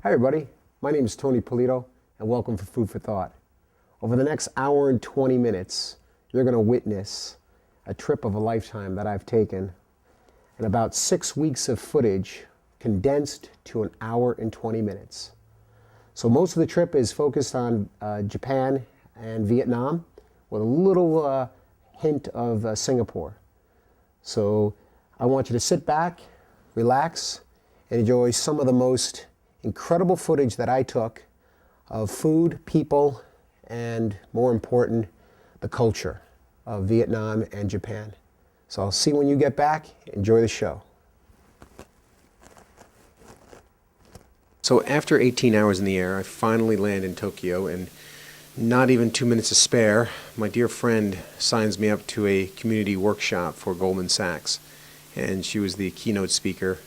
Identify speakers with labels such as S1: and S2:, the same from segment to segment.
S1: Hi everybody, my name is Tony Polito and welcome to Food for Thought. Over the next hour and 20 minutes, you're going to witness a trip of a lifetime that I've taken and about 6 weeks of footage condensed to an hour and 20 minutes. So most of the trip is focused on Japan and Vietnam with a little hint of Singapore. So I want you to sit back, relax, and enjoy some of the most incredible footage that I took of food, people, and more important, the culture of Vietnam and Japan. So I'll see you when you get back. Enjoy the show. So after 18 hours in the air, I finally land in Tokyo, and not even 2 minutes to spare, my dear friend signs me up to a community workshop for Goldman Sachs. And she was the keynote speaker.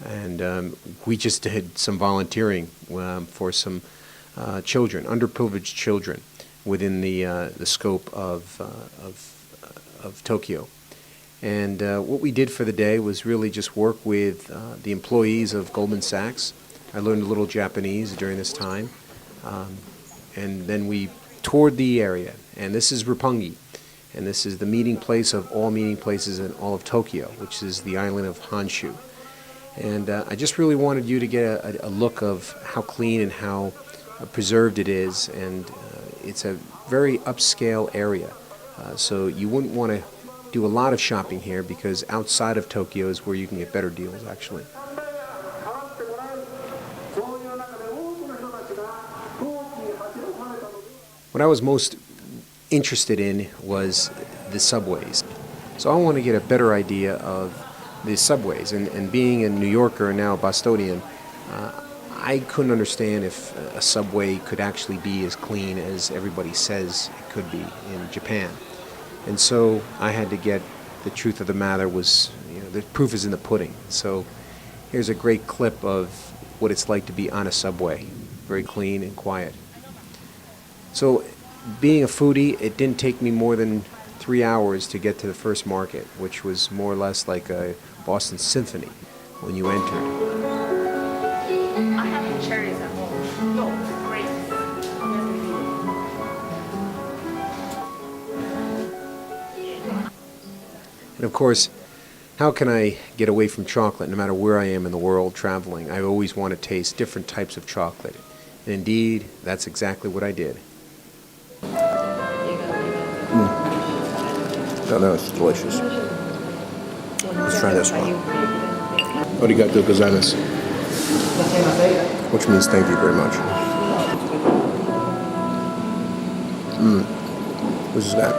S1: And we just did some volunteering for some children, underprivileged children, within the scope of Tokyo. And what we did for the day was really just work with the employees of Goldman Sachs. I learned a little Japanese during this time. And then we toured the area. And this is Roppongi. And this is the meeting place of all meeting places in all of Tokyo, which is the island of Honshu. And I just really wanted you to get a look of how clean and how preserved it is. And it's a very upscale area. So you wouldn't want to do a lot of shopping here, because outside of Tokyo is where you can get better deals, actually. What I was most interested in was the subways. So I want to get a better idea of the subways, and being a New Yorker and now a Bostonian, I couldn't understand if a subway could actually be as clean as everybody says it could be in Japan. And so I had to get the truth of the matter was, the proof is in the pudding. So here's a great clip of what it's like to be on a subway, very clean and quiet. So being a foodie, it didn't take me more than 3 hours to get to the first market, which was more or less like a Boston Symphony when you entered.
S2: I have cherries at home. No, grapes.
S1: And of course, how can I get away from chocolate no matter where I am in the world traveling? I always want to taste different types of chocolate. And indeed, that's exactly what I did. Oh, no, it's delicious. Let's try this one. Arigatou gozaimasu. Which means thank you very much. What is that?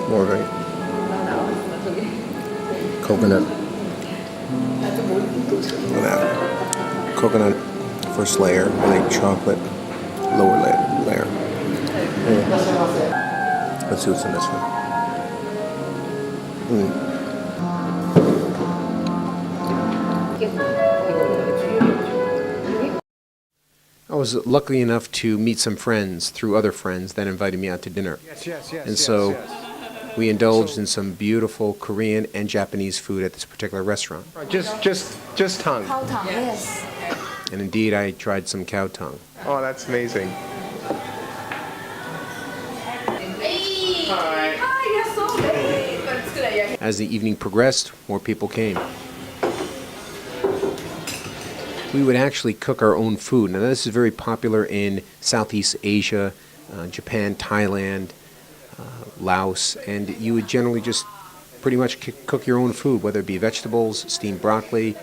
S1: More of a coconut. Look at that. Coconut first layer, and a chocolate lower layer. Let's see what's in this one. I was lucky enough to meet some friends through other friends that invited me out to dinner. And so we indulged in some beautiful Korean and Japanese food at this particular restaurant. Just tongue.
S2: Cow tongue, yes.
S1: And indeed, I tried some cow tongue.
S3: Oh, that's amazing.
S2: Hi, you're so late. But it's good.
S1: As the evening progressed, more people came. We would actually cook our own food. Now, this is very popular in Southeast Asia, Japan, Thailand, Laos, and you would generally just pretty much cook your own food, whether it be vegetables, steamed broccoli,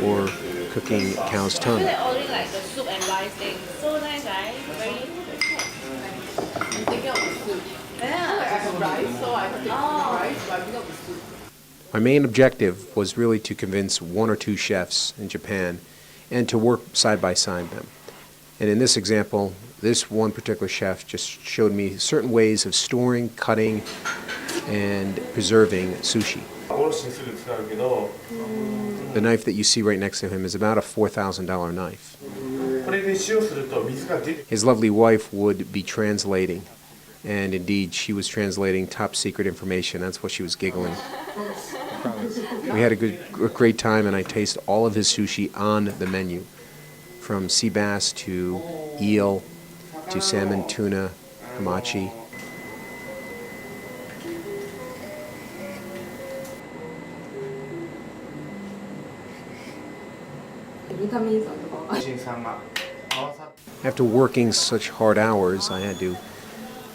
S1: or cooking cow's tongue.
S2: They're only like the soup and rice thing. So nice, right? Very. I'm thinking of the soup. Yeah. I have rice, so I take rice, but I think of the soup.
S1: My main objective was really to convince one or two chefs in Japan and to work side by side them. And in this example, this one particular chef just showed me certain ways of storing, cutting, and preserving sushi. The knife that you see right next to him is about a $4,000 knife. His lovely wife would be translating, and indeed she was translating top secret information. That's what she was giggling. We had a great time, and I tasted all of his sushi on the menu. from sea bass to eel to salmon, tuna, hamachi. After working such hard hours, I had to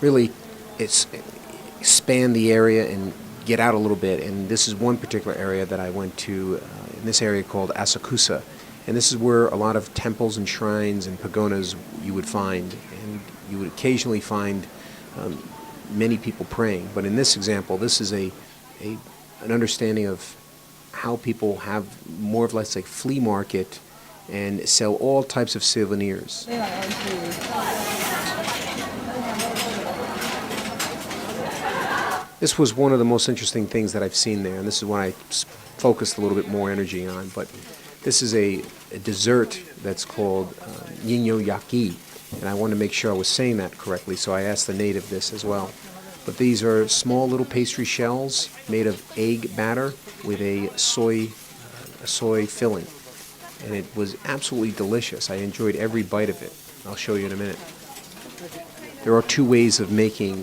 S1: really expand the area and get out a little bit. And this is one particular area that I went to, in this area called Asakusa. And this is where a lot of temples and shrines and pagodas you would find. And you would occasionally find many people praying. But in this example, this is an understanding of how people have more of less like flea market and sell all types of souvenirs. This was one of the most interesting things that I've seen there, and this is what I focused a little bit more energy on. But this is a dessert that's called yinyo yaki, and I wanted to make sure I was saying that correctly, so I asked the native this as well. But these are small little pastry shells made of egg batter with a soy filling. And it was absolutely delicious. I enjoyed every bite of it. I'll show you in a minute. There are two ways of making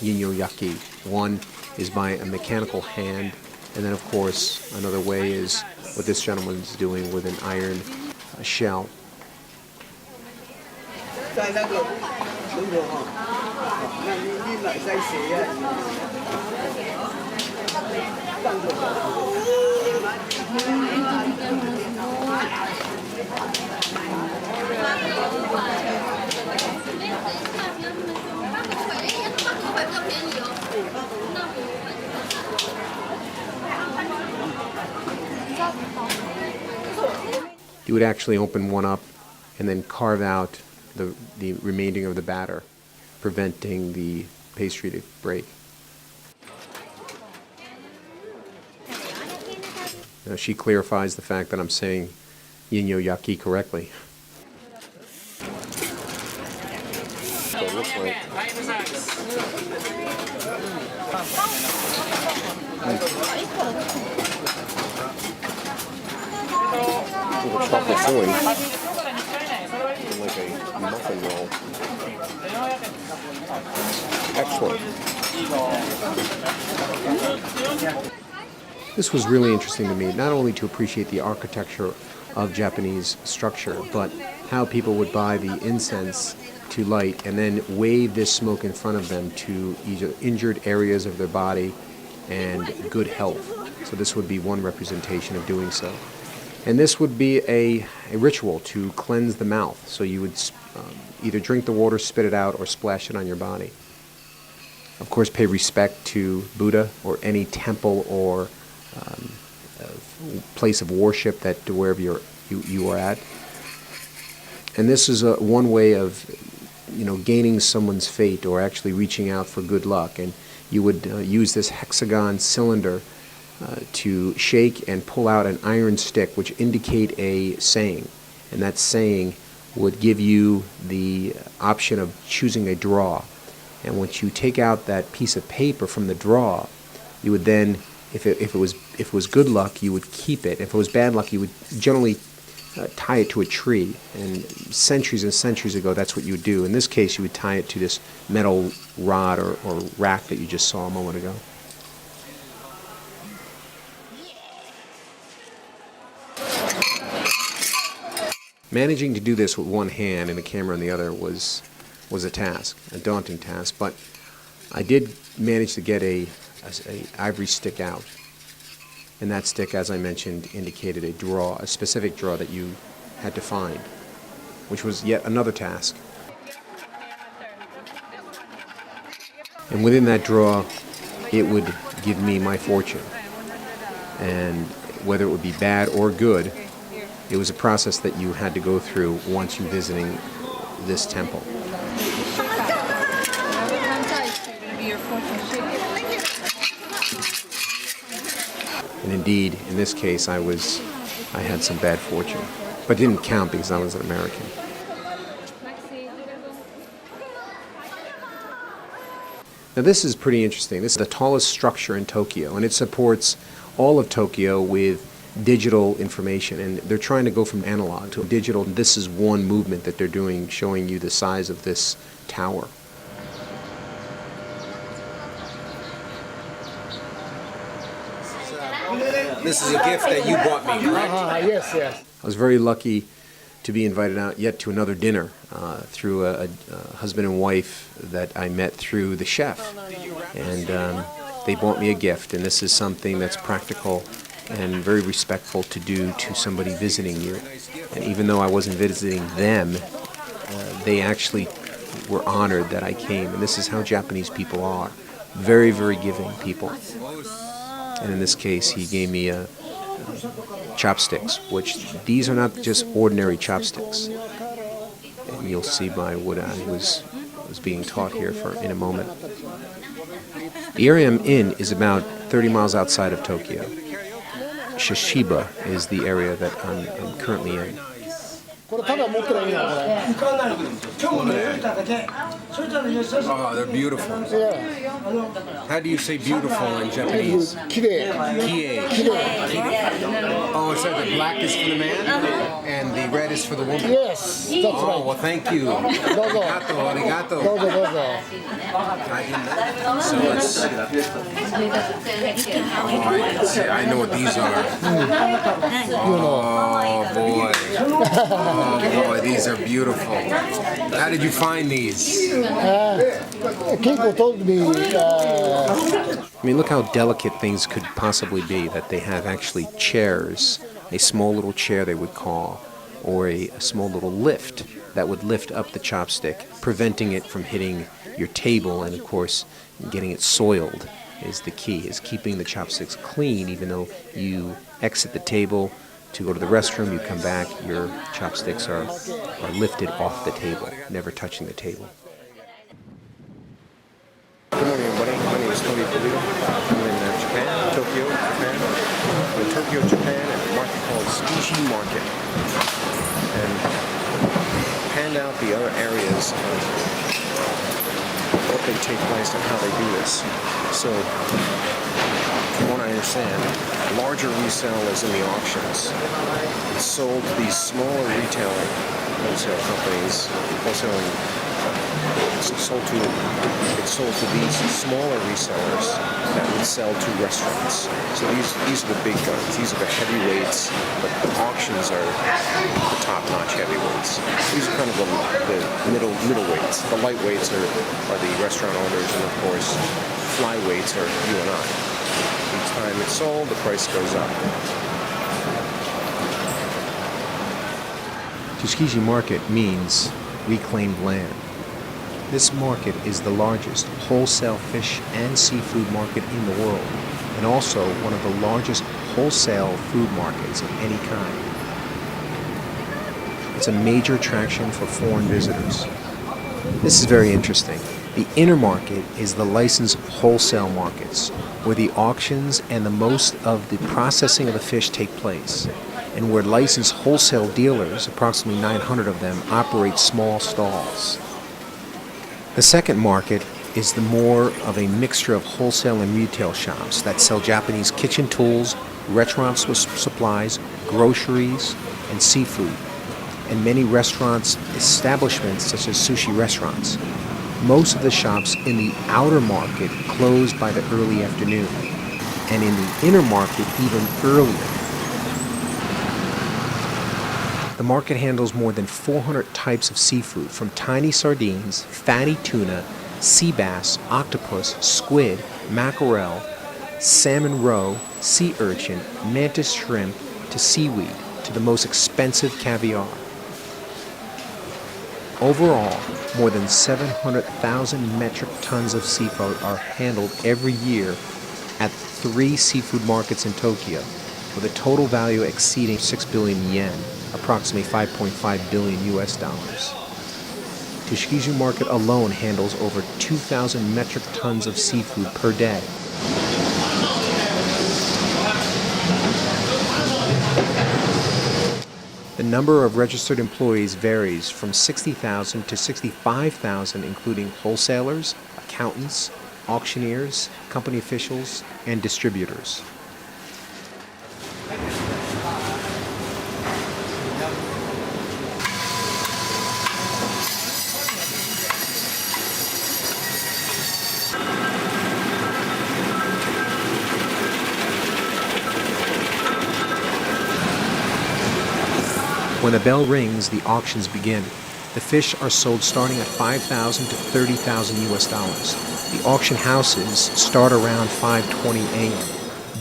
S1: yinyo yaki. One is by a mechanical hand, and then of course another way is what this gentleman is doing with an iron shell. You would actually open one up and then carve out the remaining of the batter, preventing the pastry to break. Now she clarifies the fact that I'm saying yinyo yaki correctly. So it looks like little chocolate filling and like a muffin roll. Excellent. This was really interesting to me, not only to appreciate the architecture of Japanese structure, but how people would buy the incense to light and then wave this smoke in front of them to either injured areas of their body and good health. So this would be one representation of doing so. And this would be a ritual to cleanse the mouth. So you would either drink the water, spit it out, or splash it on your body. Of course, pay respect to Buddha or any temple or place of worship that wherever you are at. And this is one way of gaining someone's fate or actually reaching out for good luck. And you would use this hexagon cylinder to shake and pull out an iron stick which indicate a saying, and that saying would give you the option of choosing a draw. And once you take out that piece of paper from the draw, you would then, if it was good luck, you would keep it. If it was bad luck, you would generally tie it to a tree. And centuries ago, that's what you would do. In this case, you would tie it to this metal rod or rack that you just saw a moment ago. Managing to do this with one hand and the camera in the other was a task, a daunting task, but I did manage to get a ivory stick out. And that stick, as I mentioned, indicated a specific draw that you had to find, which was yet another task. And within that draw, it would give me my fortune. And whether it would be bad or good, it was a process that you had to go through once you visiting this temple. And indeed, in this case, I had some bad fortune, but it didn't count because I was an American. Now this is pretty interesting. This is the tallest structure in Tokyo, and it supports all of Tokyo with digital information, and they're trying to go from analog to digital. This is one movement that they're doing, showing you the size of this tower. This is a gift that you bought me, correct?
S3: Yes, yes.
S1: I was very lucky to be invited out yet to another dinner through a husband and wife that I met through the chef. And they bought me a gift, and this is something that's practical and very respectful to do to somebody visiting you. And even though I wasn't visiting them, they actually were honored that I came. And this is how Japanese people are. Very, very giving people. And in this case, he gave me chopsticks, which these are not just ordinary chopsticks. And you'll see by what I was being taught here in a moment. The area I'm in is about 30 miles outside of Tokyo. Shishiba is the area that I'm currently in.
S3: Oh,
S1: they're beautiful.
S3: Yeah.
S1: How do you say beautiful in Japanese?
S3: Kirei.
S1: Oh, so the black is for the man and the red is for the woman?
S3: Yes, that's
S1: Oh,
S3: right.
S1: well, thank you. Arigato. I didn't know. So I know what these are. Oh, boy. Oh, boy, these are beautiful. How did you find these?
S3: Keiko told me,
S1: I mean, look how delicate things could possibly be, that they have actually chairs, a small little chair they would call, or a small little lift that would lift up the chopstick, preventing it from hitting your table, and of course, getting it soiled is the key, is keeping the chopsticks clean. Even though you exit the table to go to the restroom, you come back, your chopsticks are lifted off the table, never touching the table. Good morning, everybody. My name is Polito. I'm in Japan, Tokyo, Japan. I'm in Tokyo, Japan, at a market called Tsukiji Market. And panned out the other areas of what they take place and how they do this. So, from what I understand, larger resale is in the auctions. It's sold to these smaller retailing wholesale companies, it's sold to these smaller resellers that would sell to restaurants. So these are the big guns. These are the heavyweights, but the auctions are the top-notch heavyweights. These are kind of the middleweights. The lightweights are the restaurant owners, and of course, flyweights are you and I. Each time it's sold, the price goes up. Tsukiji Market means reclaimed land. This market is the largest wholesale fish and seafood market in the world, and also one of the largest wholesale food markets of any kind. It's a major attraction for foreign visitors. This is very interesting. The inner market is the licensed wholesale markets, where the auctions and the most of the processing of the fish take place, and where licensed wholesale dealers, approximately 900 of them, operate small stalls. The second market is the more of a mixture of wholesale and retail shops that sell Japanese kitchen tools, restaurant supplies, groceries, and seafood, and many restaurants, establishments such as sushi restaurants. Most of the shops in the outer market close by the early afternoon, and in the inner market even earlier. The market handles more than 400 types of seafood, from tiny sardines, fatty tuna, sea bass, octopus, squid, mackerel, salmon roe, sea urchin, mantis shrimp, to seaweed, to the most expensive caviar. Overall, more than 700,000 metric tons of seafood are handled every year at 3 seafood markets in Tokyo, with a total value exceeding 6 billion yen, approximately $5.5 billion US. Tsukiji Market alone handles over 2,000 metric tons of seafood per day. The number of registered employees varies from 60,000 to 65,000, including wholesalers, accountants, auctioneers, company officials, and distributors. When the bell rings, the auctions begin. The fish are sold starting at $5,000 to $30,000 US dollars. The auction houses start around 5:20 a.m.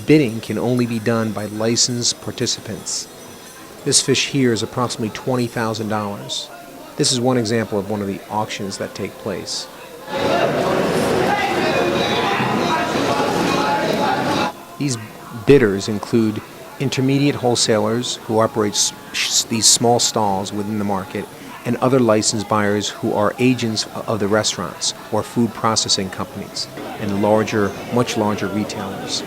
S1: Bidding can only be done by licensed participants. This fish here is approximately $20,000. This is one example of one of the auctions that take place. These bidders include intermediate wholesalers who operate these small stalls within the market, and other licensed buyers who are agents of the restaurants or food processing companies, and much larger retailers.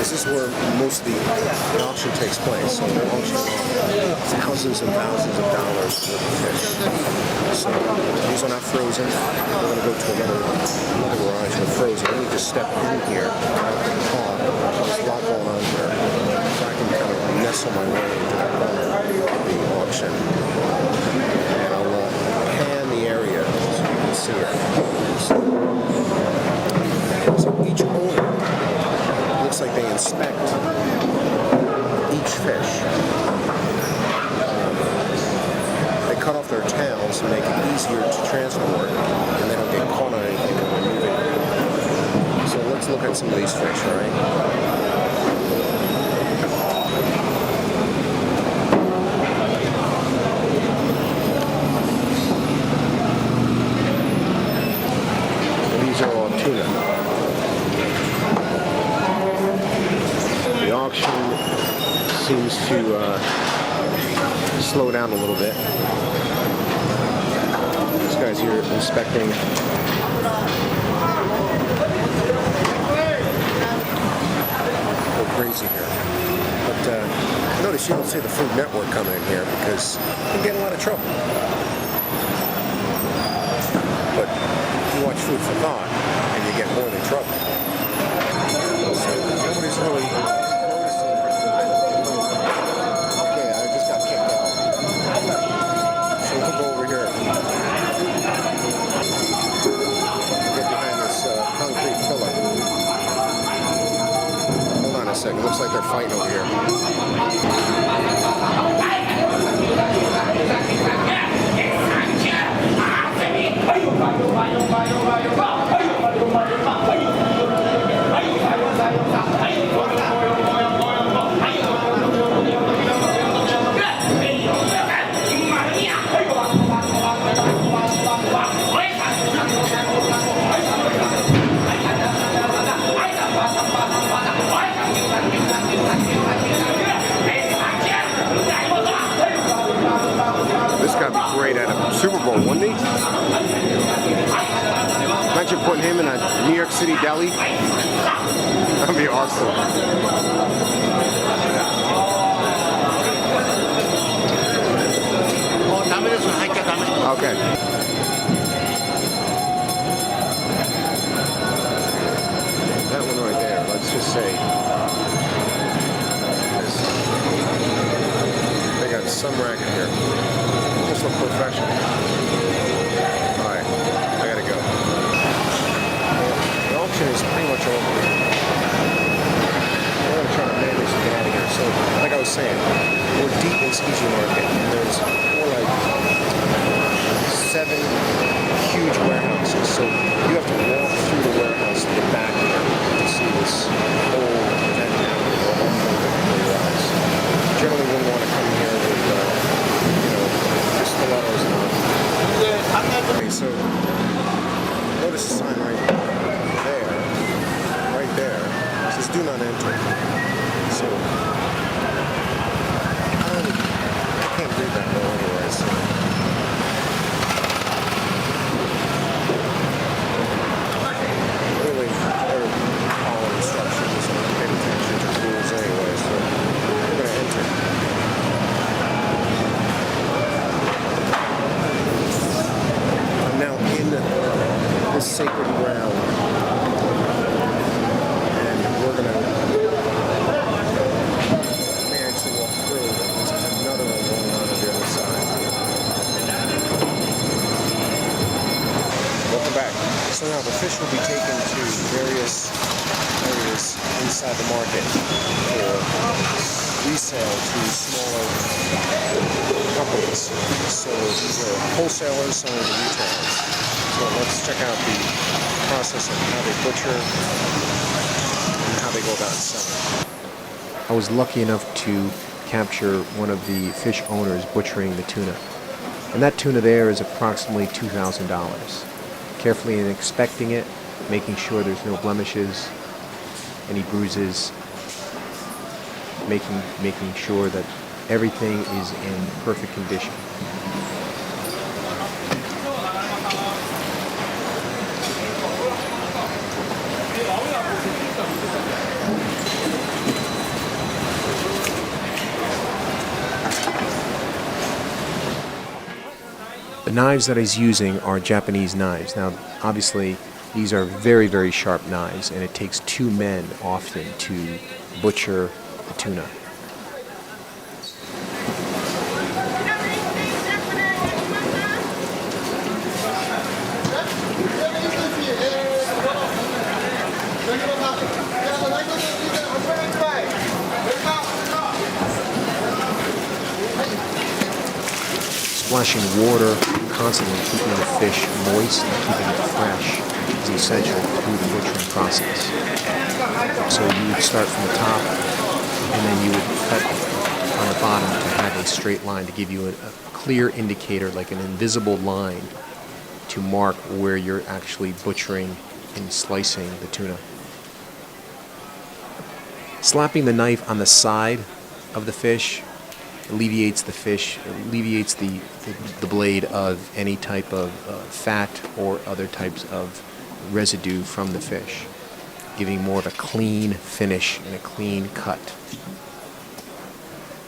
S1: This is where most of the auction takes place. So they're auctioning thousands and thousands of dollars worth of fish. So these are not frozen. We're going to go to another garage with frozen. Let me just step in here. There's a lot going on here. So I can kind of nestle my way into that corner of the auction. And I'll pan the area so you can see it. So each owner looks like they inspect each fish. They cut off their tails to make it easier to transport, and they don't get caught on anything when they're moving. So let's look at some of these fish, all right? These are all tuna. The auction seems to slow down a little bit. This guy's here inspecting. Go crazy here. But notice you don't see the Food Network coming in here because you get in a lot of trouble. But you watch Food for Thought and you get more than trouble. So nobody's really. It looks like they're fighting over here. Great at a Super Bowl, wouldn't he? Imagine putting him in a New York City deli. That'd be awesome. Okay. That one right there, let's just say. They got some racket here. Look professional. Alright, I gotta go. The auction is pretty much over. I'm gonna try to manage to get out of here. So, like I was saying, we're deep in Tsukiji Market, and there's more like 7 huge warehouses. So you have to walk through the warehouse to get back here to see this whole event happening all over the rise. Generally, wouldn't want to come here with stilettos on. Okay, so there's a sign right there. It says do not enter. So I can't read that well anyway, so really they're following instructions and paying attention to the rules anyway, so I'm gonna enter. I'm now in this sacred ground, and we're gonna manage to walk through. There's another one going on the other side. Welcome back. So now the fish will be taken to various areas inside the market for resale to smaller companies. So these are wholesalers selling to retailers. So let's check out the process of how they butcher and how they go about selling. I was lucky enough to capture one of the fish owners butchering the tuna. And that tuna there is approximately $2,000. Carefully inspecting it, making sure there's no blemishes, any bruises, making sure that everything is in perfect condition. The knives that he's using are Japanese knives. Now, obviously, these are very, very sharp knives, and it takes 2 men often to butcher the tuna. Splashing water, constantly keeping the fish moist and keeping it fresh is essential through the butchering process. So you would start from the top, and then you would cut on the bottom to have a straight line to give you a clear indicator, like an invisible line, to mark where you're actually butchering and slicing the tuna. Slapping the knife on the side of the fish alleviates the blade of any type of fat or other types of residue from the fish, giving more of a clean finish and a clean cut.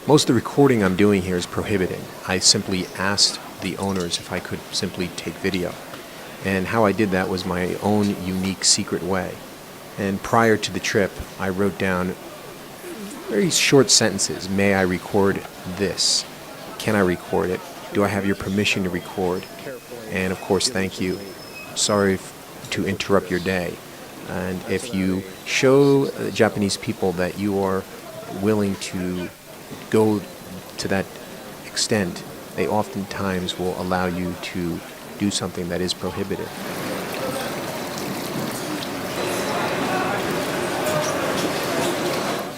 S1: Most of the recording I'm doing here is prohibited. I simply asked the owners if I could simply take video. And how I did that was my own unique secret way. And prior to the trip, I wrote down very short sentences. May I record this? Can I record it? Do I have your permission to record? And of course, thank you. Sorry to interrupt your day. And if you show Japanese people that you are willing to go to that extent, they oftentimes will allow you to do something that is prohibited.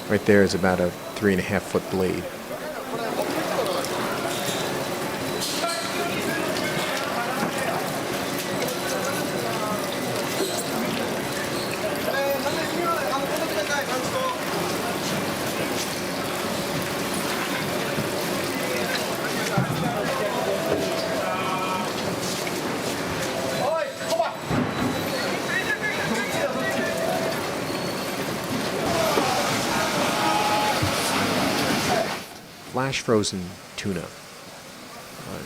S1: Right there is about a 3.5-foot blade. Flash frozen tuna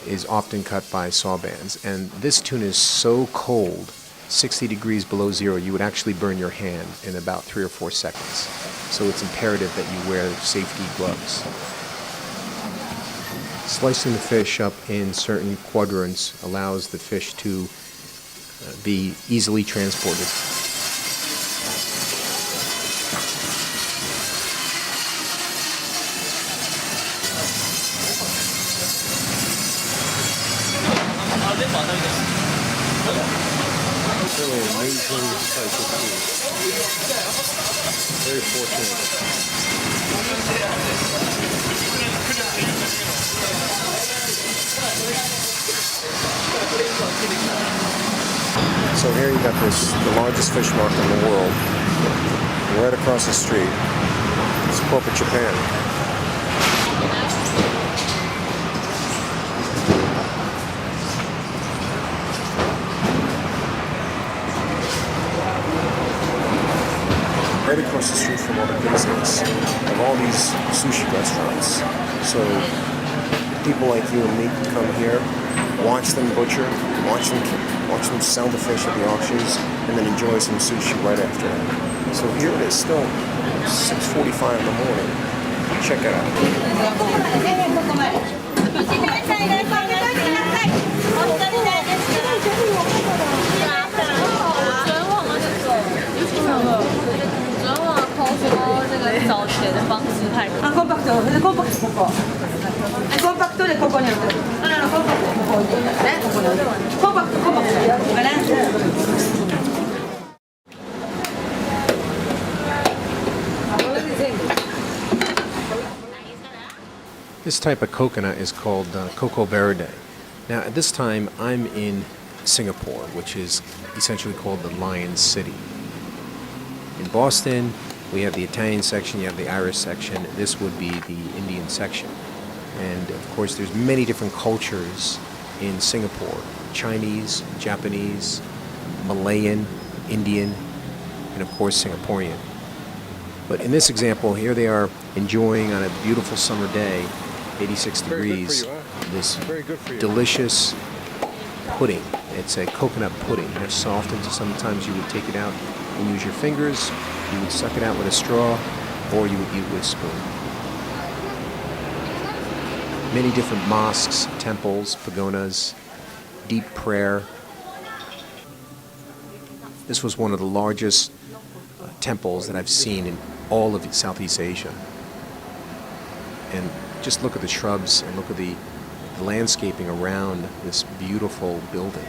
S1: is often cut by saw bands, and this tuna is so cold, 60 degrees below zero, you would actually burn your hand in about 3 or 4 seconds. So it's imperative that you wear safety gloves. Slicing the fish up in certain quadrants allows the fish to be easily transported. Really an amazing slice of food. Very fortunate. So here you got the largest fish market in the world. Right across the street. It's corporate Japan. Right across the street from all the business of all these sushi restaurants. So people like you and me can come here, watch them butcher, watch them sell the fish at the auctions, and then enjoy some sushi right after that. So here it is, still 6:45 in the morning. Check it out. This type of coconut is called cocoa verde. Now, at this time, I'm in Singapore, which is essentially called the Lion City. In Boston, we have the Italian section, you have the Irish section. This would be the Indian section. And of course, there's many different cultures in Singapore: Chinese, Japanese, Malayan, Indian, and of course, Singaporean. But in this example, here they are enjoying on a beautiful summer day, 86 degrees, this delicious pudding. It's a coconut pudding. It's soft, and sometimes you would take it out and use your fingers, you would suck it out with a straw, or you would eat with a spoon. Many different mosques, temples, pagodas, deep prayer. This was one of the largest temples that I've seen in all of Southeast Asia. And just look at the shrubs and look at the landscaping around this beautiful building.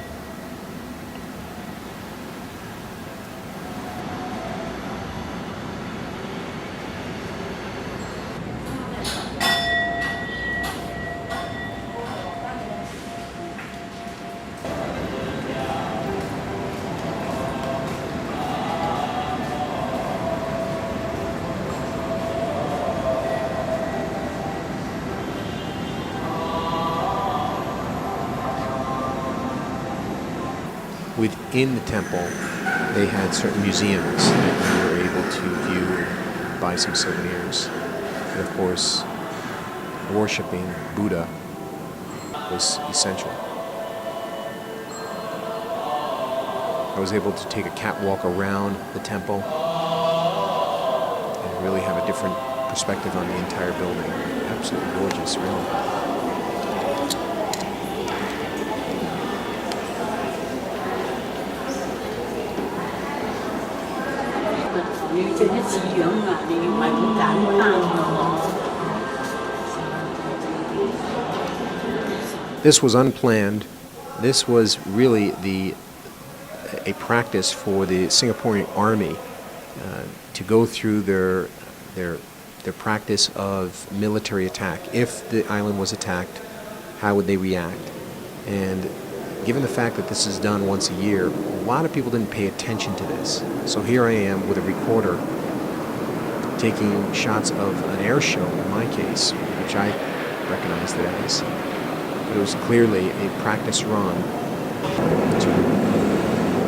S1: Within the temple, they had certain museums that you were able to view and buy some souvenirs. And of course, worshiping Buddha was essential. I was able to take a catwalk around the temple and really have a different perspective on the entire building. Absolutely gorgeous, really. This was unplanned. This was really a practice for the Singaporean army to go through their practice of military attack. If the island was attacked, how would they react? And given the fact that this is done once a year, a lot of people didn't pay attention to this. So here I am with a recorder taking shots of an air show, in my case, which I recognized it as. But it was clearly a practice run to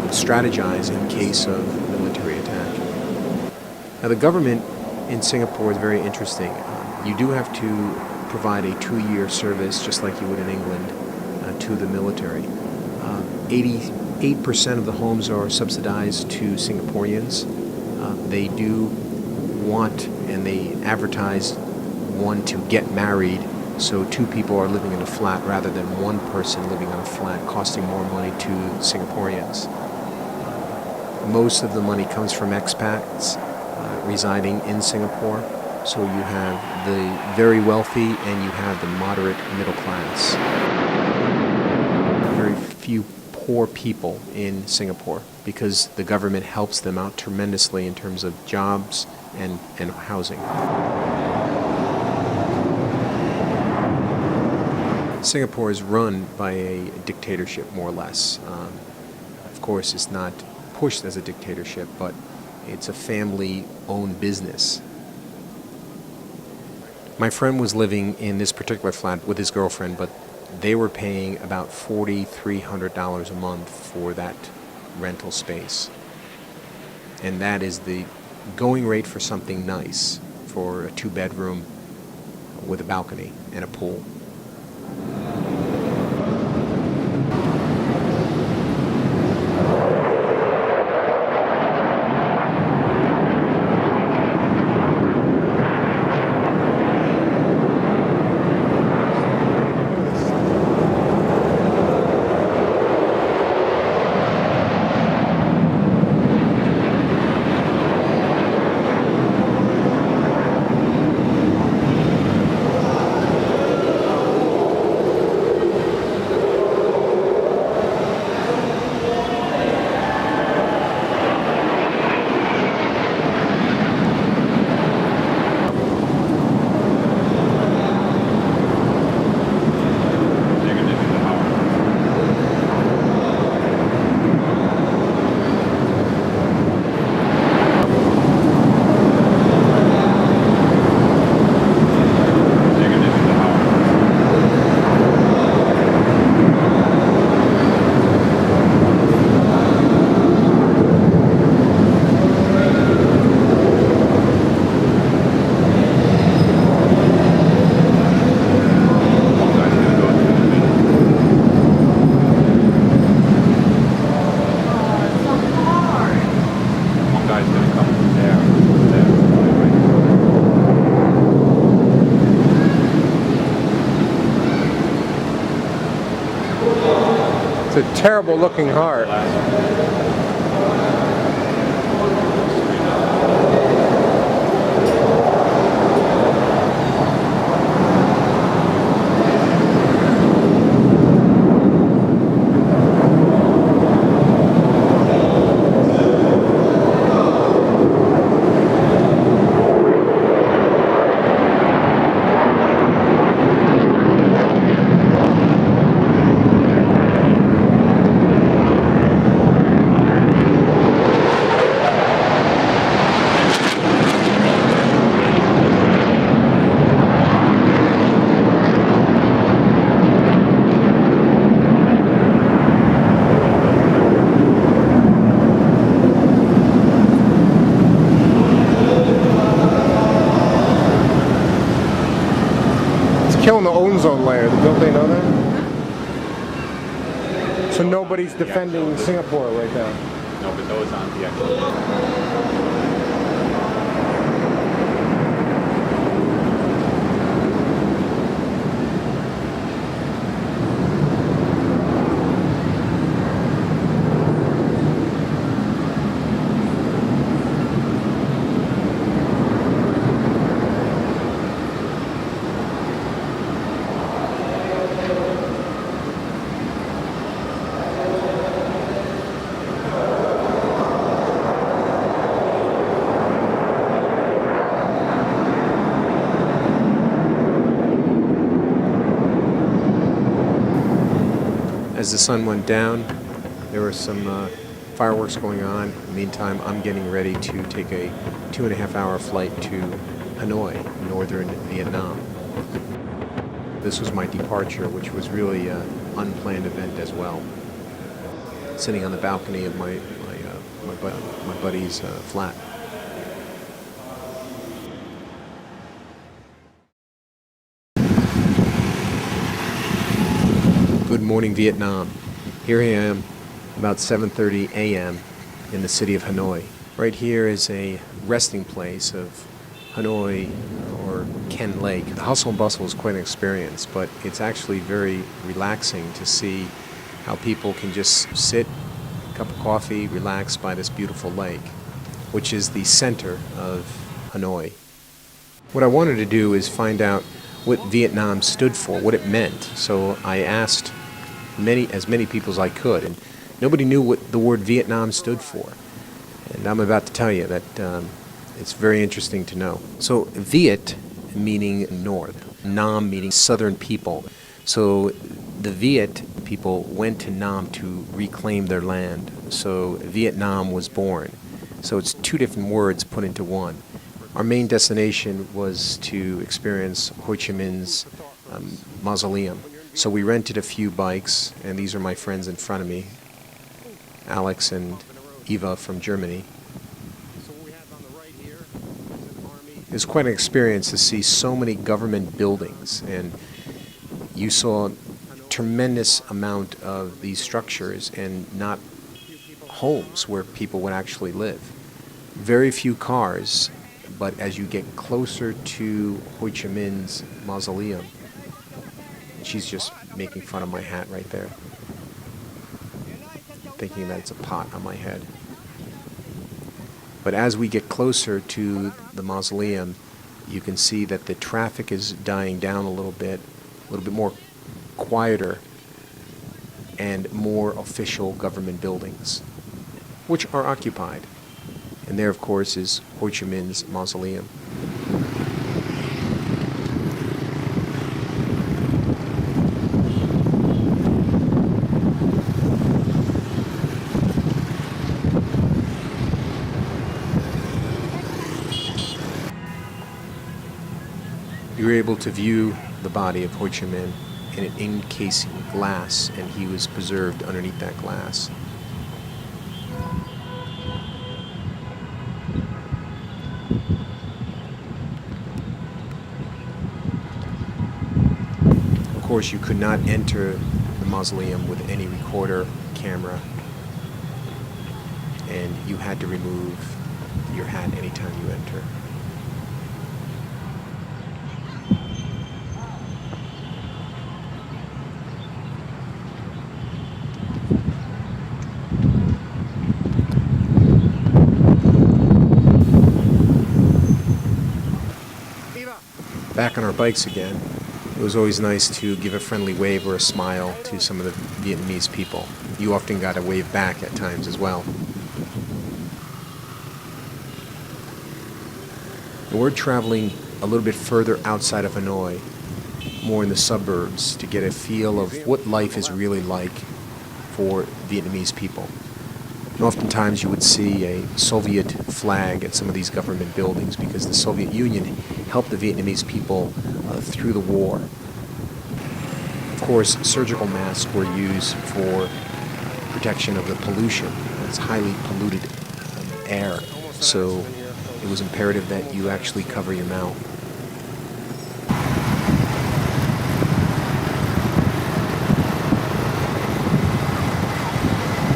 S1: strategize in case of military attack. Now, the government in Singapore is very interesting. You do have to provide a 2-year service, just like you would in England, to the military. 88% of the homes are subsidized to Singaporeans. They do want, and they advertise, one to get married, so 2 people are living in a flat rather than 1 person living on a flat, costing more money to Singaporeans. Most of the money comes from expats residing in Singapore, so you have the very wealthy and you have the moderate middle class. Very few poor people in Singapore because the government helps them out tremendously in terms of jobs and housing. Singapore is run by a dictatorship, more or less. Of course, is not pushed as a dictatorship, but it's a family-owned business. My friend was living in this particular flat with his girlfriend, but they were paying about $4,300 a month for that rental space. And that is the going rate for something nice, for a 2-bedroom with a balcony and a pool. It's a terrible looking heart. Killing the ozone layer, don't they know that? So nobody's defending Singapore right now.
S4: No, but those aren't the actual.
S1: As the sun went down, there were some fireworks going on. In the meantime, I'm getting ready to take a 2.5-hour flight to Hanoi, northern Vietnam. This was my departure, which was really an unplanned event as well. Sitting on the balcony of my buddy's flat. Good morning, Vietnam. Here I am, about 7:30 a.m. in the city of Hanoi. Right here is a resting place of Hanoi, or Ken Lake. The hustle and bustle is quite an experience, but it's actually very relaxing to see how people can just sit, a cup of coffee, relax by this beautiful lake, which is the center of Hanoi. What I wanted to do is find out what Vietnam stood for, what it meant. So I asked as many people as I could, and nobody knew what the word Vietnam stood for. And I'm about to tell you that it's very interesting to know. So Viet meaning north, Nam meaning southern people. So the Viet people went to Nam to reclaim their land. So Vietnam was born. So it's two different words put into one. Our main destination was to experience Ho Chi Minh's mausoleum. So we rented a few bikes, and these are my friends in front of me, Alex and Eva from Germany. It was quite an experience to see so many government buildings, and you saw a tremendous amount of these structures and not homes where people would actually live. Very few cars, but as you get closer to Ho Chi Minh's mausoleum, she's just making fun of my hat right there, thinking that it's a pot on my head. But as we get closer to the mausoleum, you can see that the traffic is dying down a little bit more quieter, and more official government buildings, which are occupied. And there, of course, is Ho Chi Minh's mausoleum. You were able to view the body of Ho Chi Minh in an encasing glass, and he was preserved underneath that glass. Of course, you could not enter the mausoleum with any recorder, camera, and you had to remove your hat anytime you enter. Back on our bikes again, it was always nice to give a friendly wave or a smile to some of the Vietnamese people. You often got a wave back at times as well. And we're traveling a little bit further outside of Hanoi, more in the suburbs, to get a feel of what life is really like for Vietnamese people. And oftentimes you would see a Soviet flag at some of these government buildings because the Soviet Union helped the Vietnamese people through the war. Of course, surgical masks were used for protection of the pollution. It's highly polluted air, so it was imperative that you actually cover your mouth.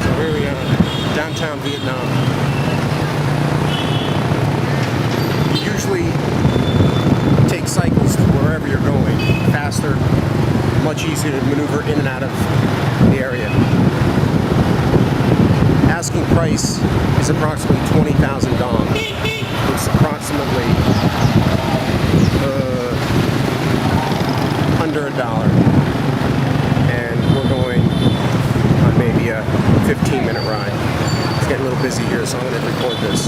S1: So here we are, downtown Vietnam. You usually take cycles to wherever you're going, faster, much easier to maneuver in and out of the area. Asking price is approximately 20,000 dong. It's approximately under $1. And we're going on maybe a 15-minute ride. It's getting a little busy here, so I'm going to record this.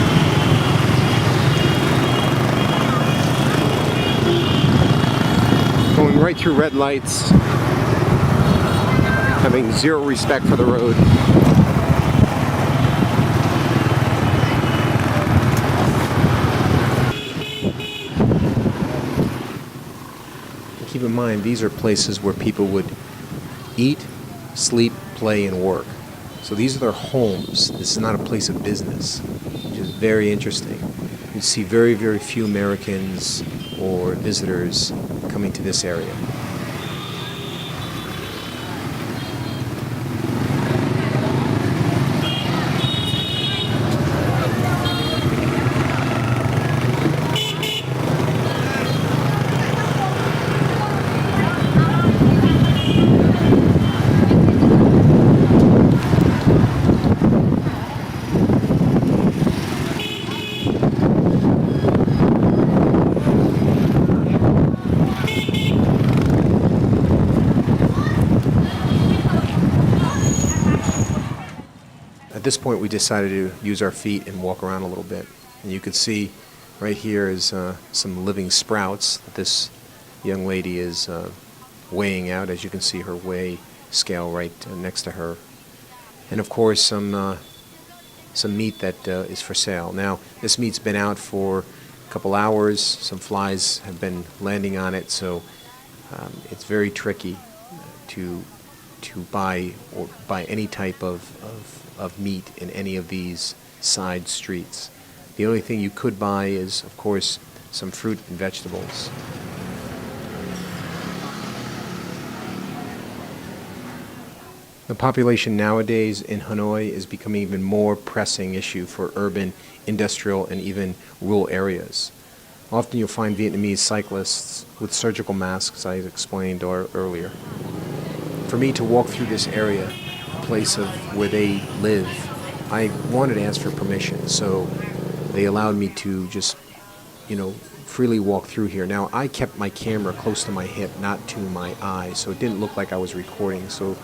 S1: Going right through red lights, having zero respect for the road. Keep in mind, these are places where people would eat, sleep, play, and work. So these are their homes. This is not a place of business, which is very interesting. You see very, very few Americans or visitors coming to this area. At this point, we decided to use our feet and walk around a little bit. And you can see right here is some living sprouts that this young lady is weighing out. As you can see, her weigh scale right next to her. And of course some meat that is for sale. Now this meat's been out for a couple hours. Some flies have been landing on it, so it's very tricky to buy any type of meat in any of these side streets. The only thing you could buy is, of course, some fruit and vegetables. The population nowadays in Hanoi is becoming even more pressing issue for urban, industrial, and even rural areas. Often you'll find Vietnamese cyclists with surgical masks, I explained earlier. For me to walk through this area, a place of where they live, I wanted to ask for permission, so they allowed me to just, freely walk through here. Now, I kept my camera close to my hip, not to my eye, so it didn't look like I was recording, so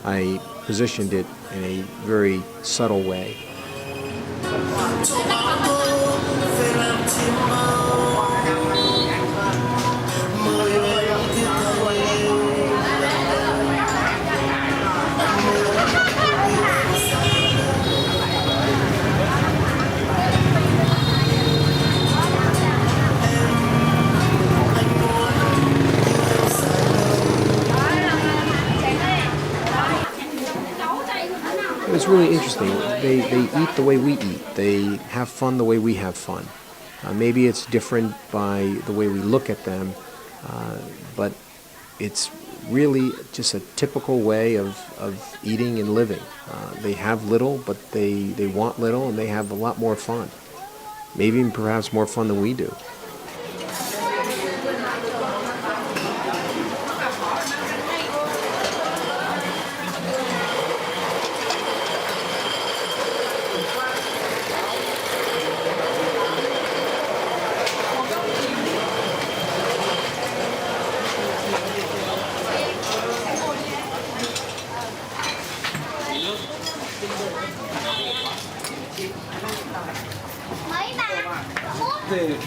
S1: I positioned it in a very subtle way. It's really interesting. They eat the way we eat. They have fun the way we have fun. Maybe it's different by the way we look at them, but it's really just a typical way of eating and living. They have little, but they want little, and they have a lot more fun. Maybe even perhaps more fun than we do.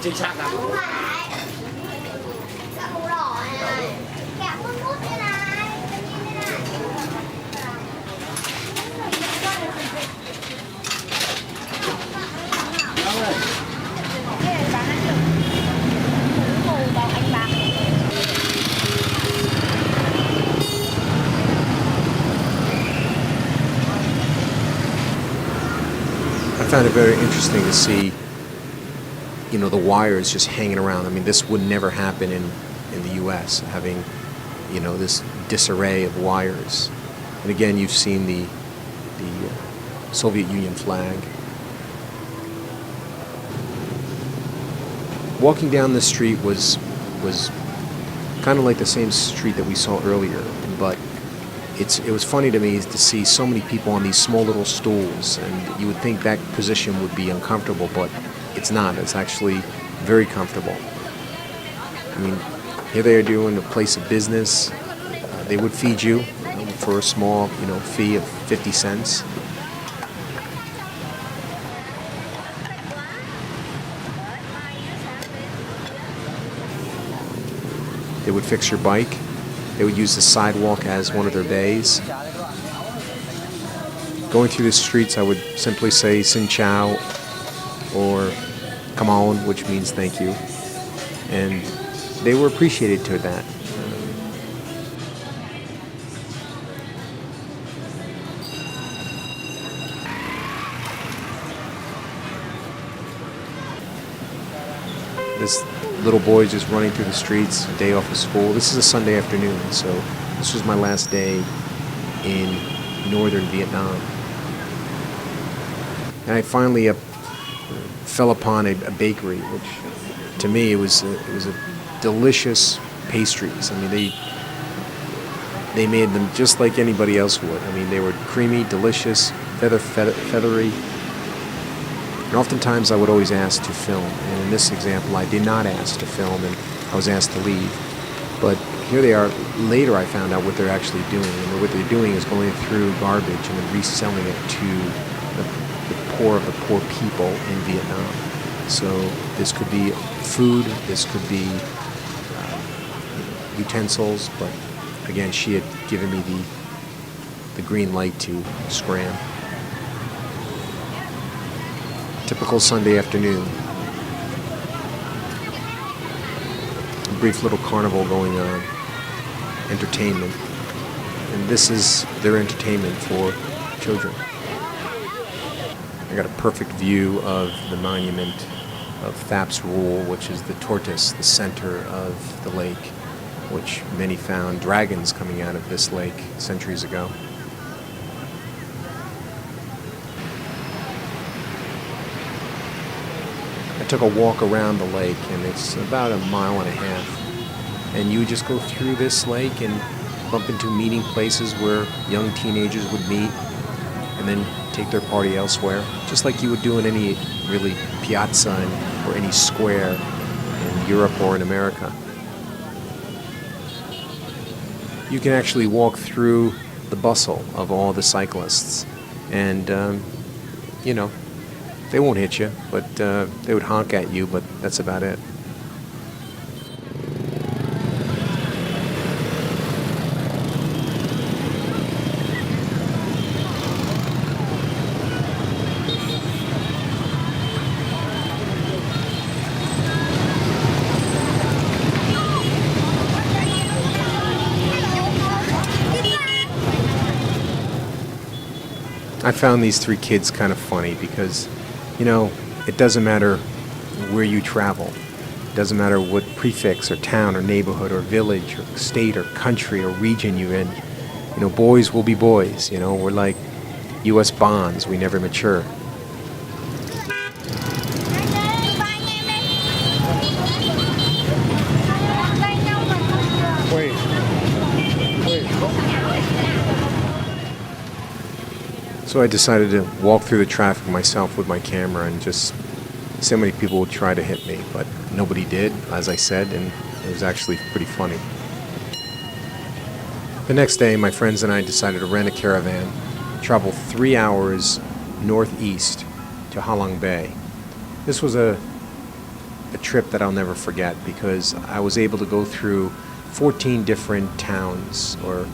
S5: Chính xác lắm.
S1: I found it very interesting to see the wires just hanging around. I mean, this would never happen in the U.S., having, this disarray of wires. And again, you've seen the Soviet Union flag. Walking down this street was kind of like the same street that we saw earlier, but it was funny to me to see so many people on these small little stools, and you would think that position would be uncomfortable, but it's not. It's actually very comfortable. I mean, here they are doing a place of business. They would feed you for a small, fee of 50 cents. They would fix your bike. They would use the sidewalk as one of their bays. Going through the streets, I would simply say "Xin Chao" or "Come on," which means thank you. And they were appreciated to that. This little boy just running through the streets, day off of school. This is a Sunday afternoon, so this was my last day in northern Vietnam. And I finally fell upon a bakery, which to me it was a delicious pastries. I mean, they made them just like anybody else would. I mean, they were creamy, delicious, feathery. And oftentimes I would always ask to film, and in this example I did not ask to film, and I was asked to leave. But here they are. Later I found out what they're actually doing, and what they're doing is going through garbage and then reselling it to the poor of the poor people in Vietnam. So this could be food, this could be utensils, but again, she had given me the green light to scram. Typical Sunday afternoon. A brief little carnival going on. Entertainment. And this is their entertainment for children. I got a perfect view of the monument of Thap's Rule, which is the tortoise, the center of the lake, which many found dragons coming out of this lake centuries ago. I took a walk around the lake, and it's about 1.5 miles. And you would just go through this lake and bump into meeting places where young teenagers would meet and then take their party elsewhere, just like you would do in any really piazza or any square in Europe or in America. You can actually walk through the bustle of all the cyclists, and they won't hit you, but they would honk at you, but that's about it. I found these 3 kids kind of funny because, it doesn't matter where you travel. It doesn't matter what prefix or town or neighborhood or village or state or country or region you're in. Boys will be boys. We're like U.S. bonds. We never mature.
S3: Wait.
S1: So I decided to walk through the traffic myself with my camera and just see how many people would try to hit me, but nobody did, as I said, and it was actually pretty funny. The next day, my friends and I decided to rent a caravan, travel 3 hours northeast to Halong Bay. This was a trip that I'll never forget because I was able to go through 14 different towns or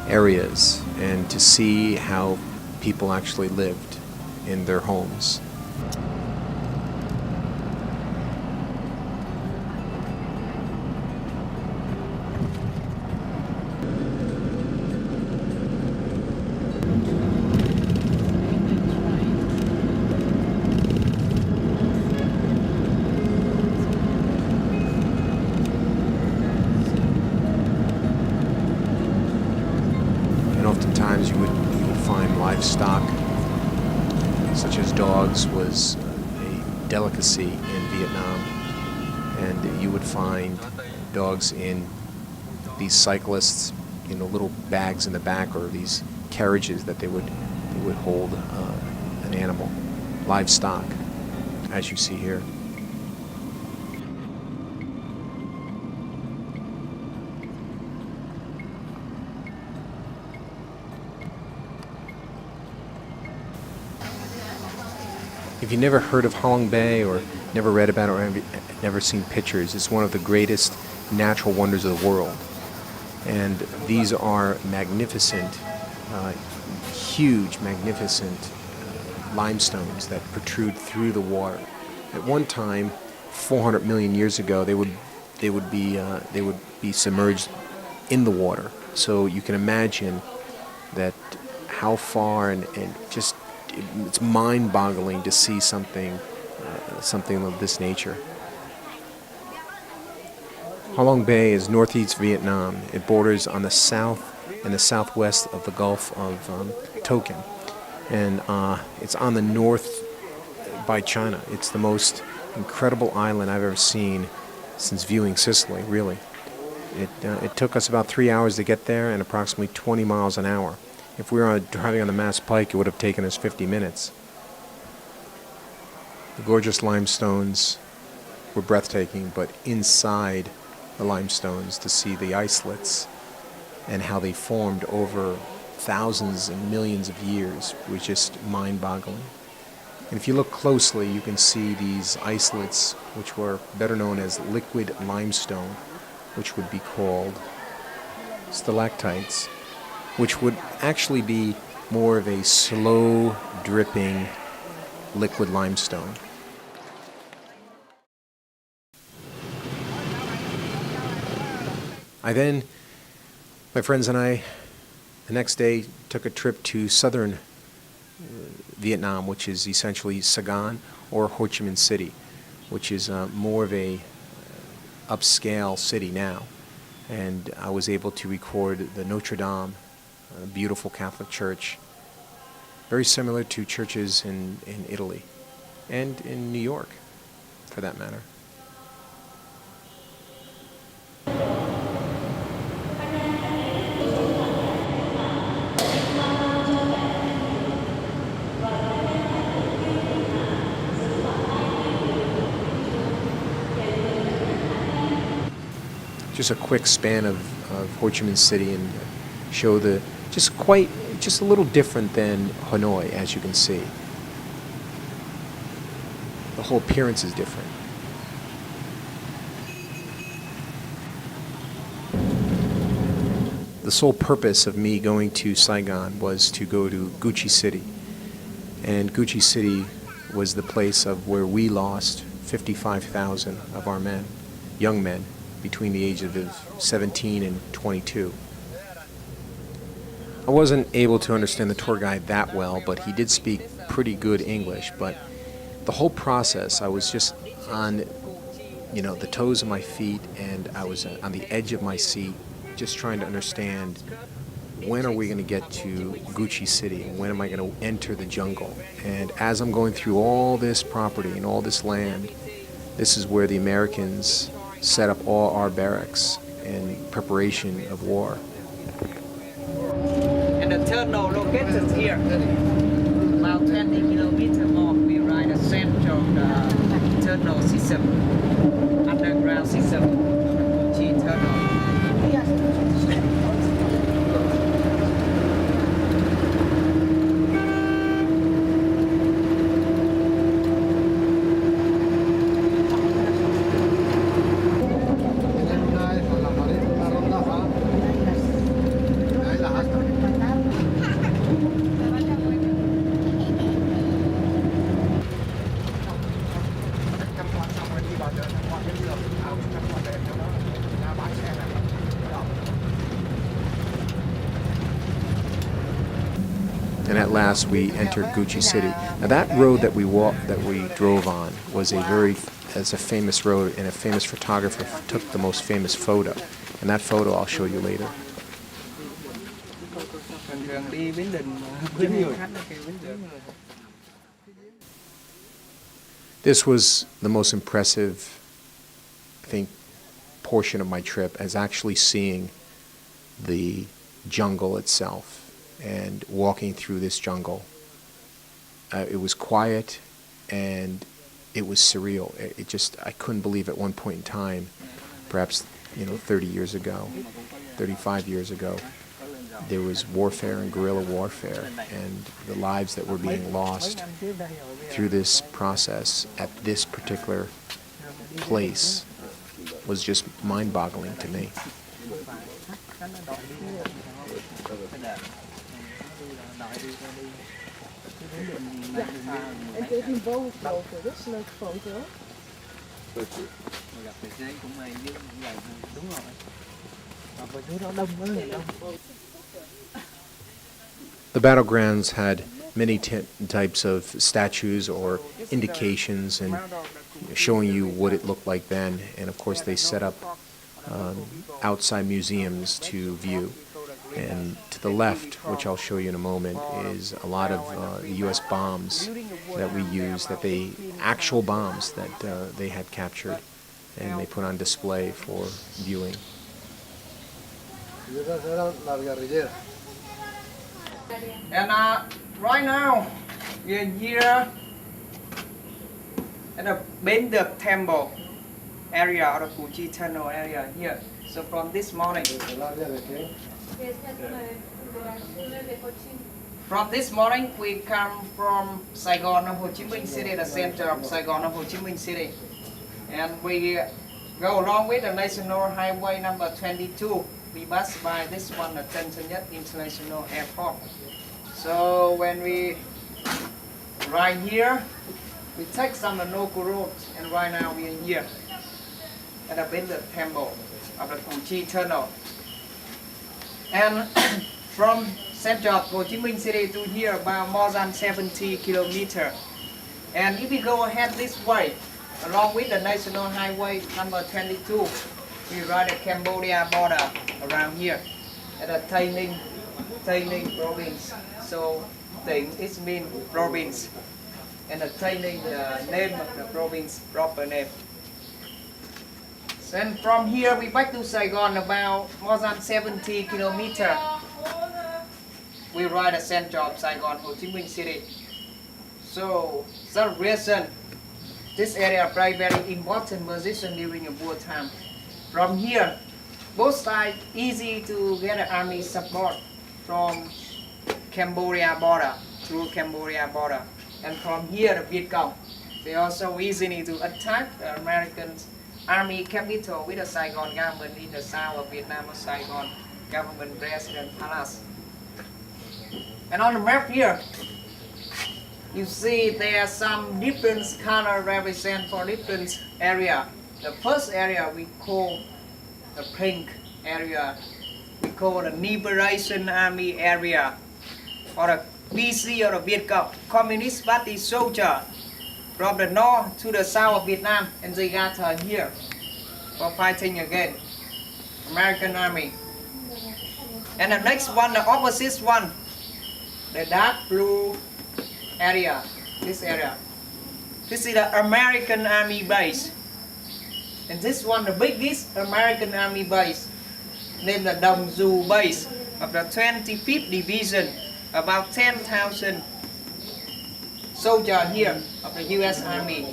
S1: areas and to see how people actually lived in their homes. And oftentimes you would find livestock, such as dogs, was a delicacy in Vietnam, and you would find dogs in these cyclists, little bags in the back, or these carriages that they would hold an animal, livestock, as you see here. If you've never heard of Halong Bay or never read about it or never seen pictures, it's one of the greatest natural wonders of the world. And these are magnificent, huge, magnificent limestones that protrude through the water. At one time, 400 million years ago, they would be submerged in the water. So you can imagine that how far and just it's mind-boggling to see something of this nature. Halong Bay is northeast Vietnam. It borders on the south and the southwest of the Gulf of Tonkin, and it's on the north by China. It's the most incredible island I've ever seen since viewing Sicily. Really, it took us about 3 hours to get there and approximately 20 miles an hour. If we were driving on the Mass Pike, it would have taken us 50 minutes. The gorgeous limestones were breathtaking, but inside the limestones, to see the islets and how they formed over thousands and millions of years was just mind-boggling. And if you look closely, you can see these islets, which were better known as liquid limestone, which would be called stalactites. which would actually be more of a slow dripping liquid limestone. My friends and I, the next day took a trip to southern Vietnam, which is essentially Saigon or Ho Chi Minh City, which is more of a upscale city now. And I was able to record the Notre Dame, a beautiful Catholic church, very similar to churches in Italy and in New York, for that matter. Just a quick span of Ho Chi Minh City and show just a little different than Hanoi, as you can see. The whole appearance is different. The sole purpose of me going to Saigon was to go to Gucci City. And Gucci City was the place of where we lost 55,000 of our men, young men, between the ages of 17 and 22. I wasn't able to understand the tour guide that well, but he did speak pretty good English. But the whole process, I was just on, the toes of my feet, and I was on the edge of my seat, just trying to understand, when are we going to get to Gucci City? When am I going to enter the jungle? And as I'm going through all this property and all this land, this is where the Americans set up all our barracks in preparation of war.
S5: And the tunnel located here, about 20 kilometers more. We ride the center of the tunnel system, underground system, Tsukiji tunnel.
S1: And at last we entered Gucci City. Now that road that we drove on was a famous road, and a famous photographer took the most famous photo. And that photo I'll show you later. This was the most impressive, I think, portion of my trip, as actually seeing the jungle itself and walking through this jungle. It was quiet and it was surreal. I couldn't believe at one point in time, perhaps 30 years ago, 35 years ago, there was warfare and guerrilla warfare, and the lives that were being lost through this process at this particular place was just mind-boggling to me.
S6: En kun je even boven vlogen, dat is een leuke foto.
S1: The battlegrounds had many types of statues or indications and showing you what it looked like then, and of course they set up outside museums to view. And to the left, which I'll show you in a moment, is a lot of U.S. bombs that we used, actual bombs that they had captured, and they put on display for viewing.
S5: And right now, we're here at the Benduk Temple area, or the Fuji Tunnel area here. So from this morning, we come from Saigon, Ho Chi Minh City, the center of Saigon, Ho Chi Minh City, and we go along with the National Highway number 22. we pass by this one, the Tanzania International Airport. So when we right here, we take some local roads, and right now we are here at the Buddha temple of the Tsukiji tunnel. And from center of Ho Chi Minh City to here about more than 70 kilometers. And if we go ahead this way, along with the National Highway number 22, we ride the Cambodia border around here at the Tây Ninh province. So tỉnh it means province, and the Tây Ninh, the name of the province, proper name. And from here we back to Saigon about more than 70 kilometers. We ride the center of Saigon, Ho Chi Minh City. So the reason this area play very important position during a wartime. From here, both sides easy to get an army support from Cambodia border, through Cambodia border. And from here, the Viet Cong, they also easily to attack the American army capital with the Saigon government in the south of Vietnam, or Saigon government resident palace. And on the map here, you see there are some different color represent for different area. The first area we call the pink area, we call the Liberation Army area, or the PC or the Viet Cong, Communist Party soldier from the north to the south of Vietnam, and they gather here for fighting again American army. And the next one, the opposite one, the dark blue area, this area. This is the American army base. And this one, the biggest American army base, named the Dong Du base of the 25th Division, about 10,000 soldiers here of the US Army.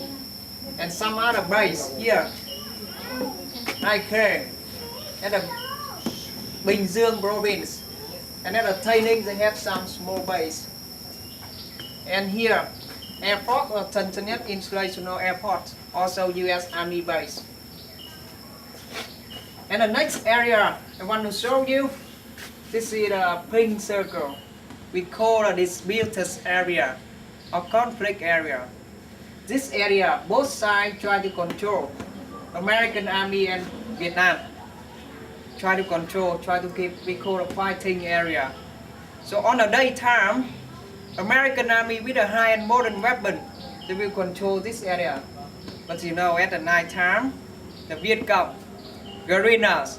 S5: And some other base here, like here, at the Bình Dương province. And at the Tây Ninh, they have some small base. And here, airport of Tanzania International Airport, also US Army base. And the next area I want to show you, this is the pink circle. We call it disputed area or conflict area. This area, both sides try to control. American Army and Vietnam try to control, try to keep, we call a fighting area. So on the daytime, American Army with a high and modern weapon, they will control this area. But you know, at the night time, the Viet Cong, guerrillas,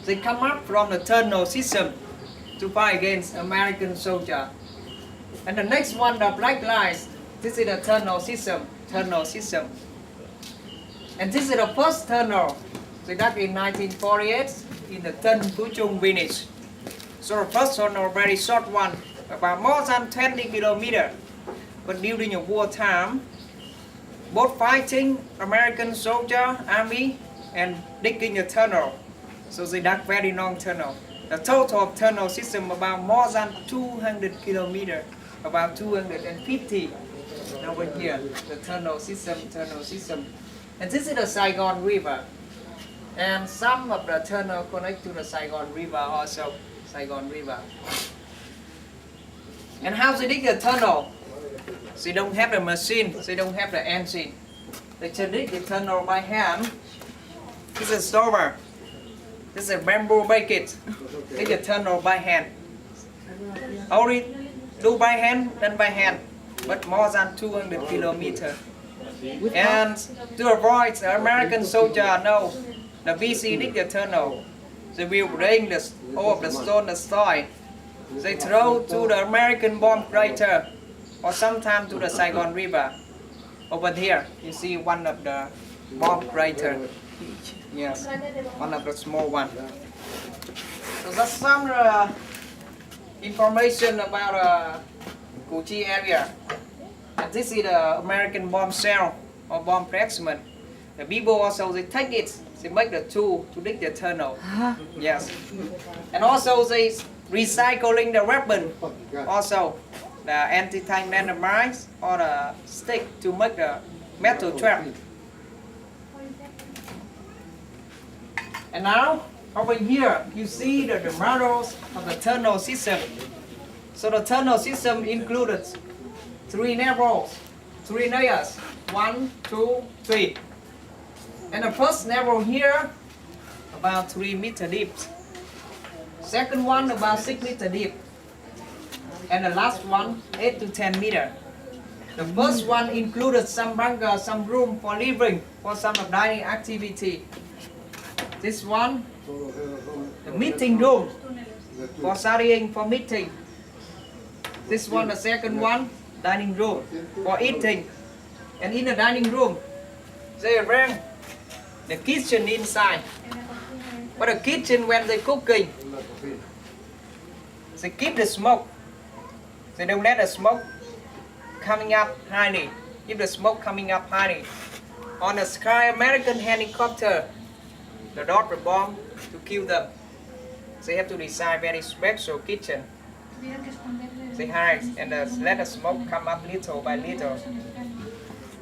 S5: they come up from the tunnel system to fight against American soldier. And the next one, the black lines, this is the tunnel system. And this is the first tunnel, they dug in 1948 in the Tân Phú Trung village. So the first tunnel, very short one, about more than 20 kilometers. But during the wartime, both fighting American soldier, army, and digging a tunnel. So they dug very long tunnel. The total of tunnel system about more than 200 kilometers, about 250 over here, the tunnel system. And this is the Saigon River. And some of the tunnel connect to the Saigon River also, Saigon River. And how they dig the tunnel? They don't have the machine, they don't have the engine. They just dig the tunnel by hand. This is a stover. This is a bamboo bucket. Dig the tunnel by hand. Only do by hand, then by hand. But more than 200 kilometers. And to avoid the American soldier know the BC dig the tunnel. They will bring the all of the stone, the soil. They throw to the American bomb crater, or sometimes to the Saigon River. Over here, you see one of the bomb crater. Yes, one of the small one. So that's some information about Tsukiji area. And this is the American bomb shell or bomb fragment. The people also they take it, they make the tool to dig the tunnel. Yes, and also they recycling the weapon, also the anti-tank dynamite or the stick to make the metal trap. And now over here you see the models of the tunnel system. So the tunnel system included 3 levels, 3 layers, 1, 2, 3. And the first level here about 3 meter deep. Second one about 6 meter deep. And the last one 8 to 10 meter. The first one included some bunker, some room for living, for some dining activity. This one, the meeting room, for studying, for meeting. This one, the second one, dining room, for eating. And in the dining room, they ran the kitchen inside. But the kitchen, when they cooking, they keep the smoke. They don't let the smoke coming up highly. Keep the smoke coming up highly. On the Sky American helicopter, the daughter bomb to kill them. They have to design very special kitchen. They hide and let the smoke come up little by little.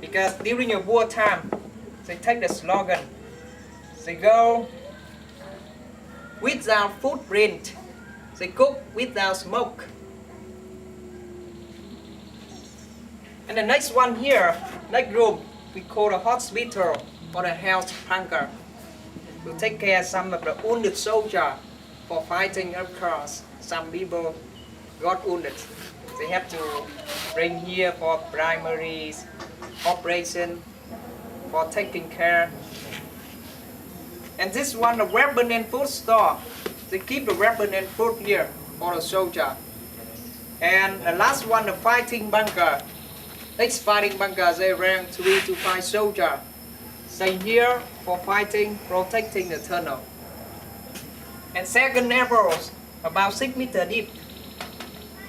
S5: Because during the wartime, they take the slogan. They go without footprint. They cook without smoke. And the next one here, next room, we call the hospital or the health bunker. We take care of some of the wounded soldiers for fighting, of course. Some people got wounded. They have to bring here for primary operation, for taking care. And this one, the weapon and food store. They keep the weapon and food here for the soldier. And the last one, the fighting bunker. Next fighting bunker, they ran 3 to 5 soldiers. Stay here for fighting, protecting the tunnel. And second level, about 6 meters deep.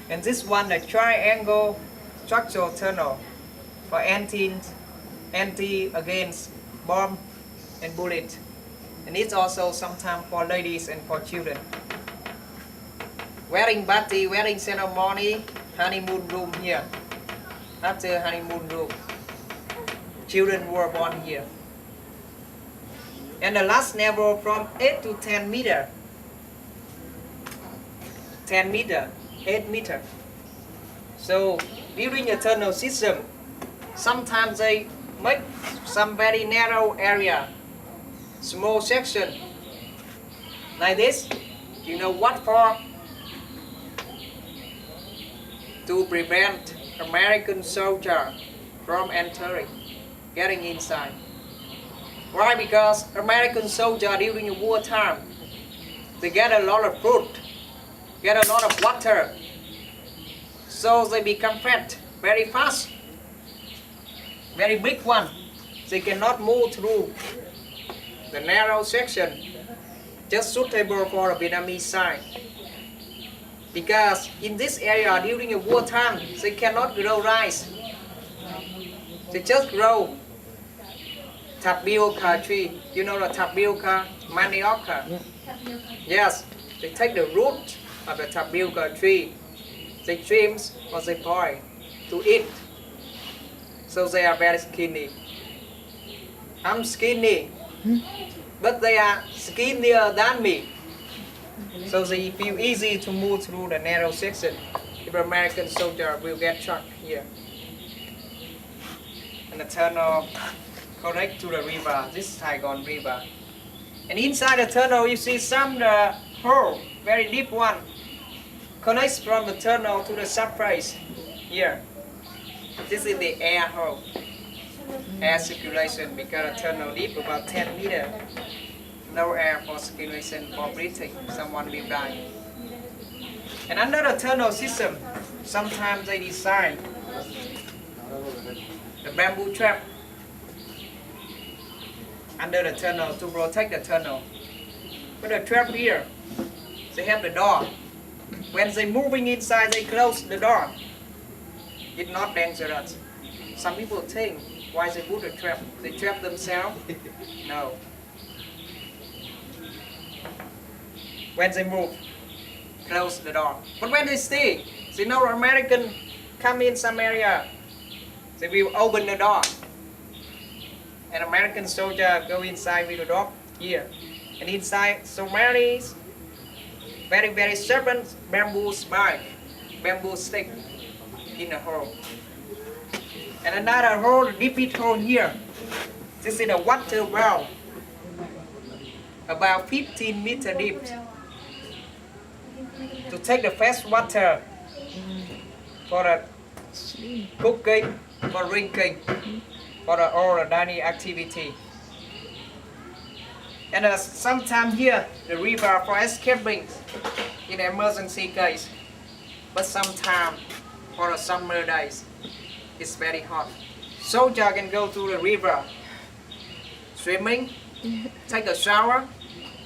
S5: And this one, the triangle structural tunnel for anti against bomb and bullet. And it's also sometimes for ladies and for children. Wedding party, wedding ceremony, honeymoon room here. After honeymoon room, children were born here. And the last level from 8 to 10 meter. 10 meter, 8 meter. So during the tunnel system, sometimes they make some very narrow area, small section, like this. You know what for? To prevent American soldier from entering, getting inside. Why? Because American soldier during the wartime, they get a lot of food, get a lot of water, so they become fat very fast, very big one. They cannot move through the narrow section, just suitable for the Vietnamese side. Because in this area during the wartime, they cannot grow rice. They just grow tapioca tree. You know the tapioca, manioca? Yes, they take the root of the tapioca tree. They trim or they boil to eat. So they are very skinny. I'm skinny, but they are skinnier than me. So they feel easy to move through the narrow section. If an American soldier will get shot here. And the tunnel connect to the river, this Saigon River. And inside the tunnel you see some hole, very deep one. Connects from the tunnel to the surface here. This is the air hole. Air circulation because the tunnel deep about 10 meters. No air for circulation for breathing, someone will die. And under the tunnel system, sometimes they design the bamboo trap under the tunnel to protect the tunnel. But the trap here, they have the door. When they moving inside, they close the door. It's not dangerous. Some people think, why they put a trap? They trap themselves? No. When they move, close the door. But when they stay, they know American come in some area, they will open the door. An American soldier go inside with the door here. And inside so many very, very sharpened bamboo spike, bamboo stick in a hole. And another hole, repeat hole here. This is a water well, about 15 meter deep. To take the fresh water for the cooking, for drinking, for all the daily activity. And sometimes here, the river for escaping in emergency case. But sometimes, for the summer days, it's very hot. Soldier can go to the river, swimming, take a shower,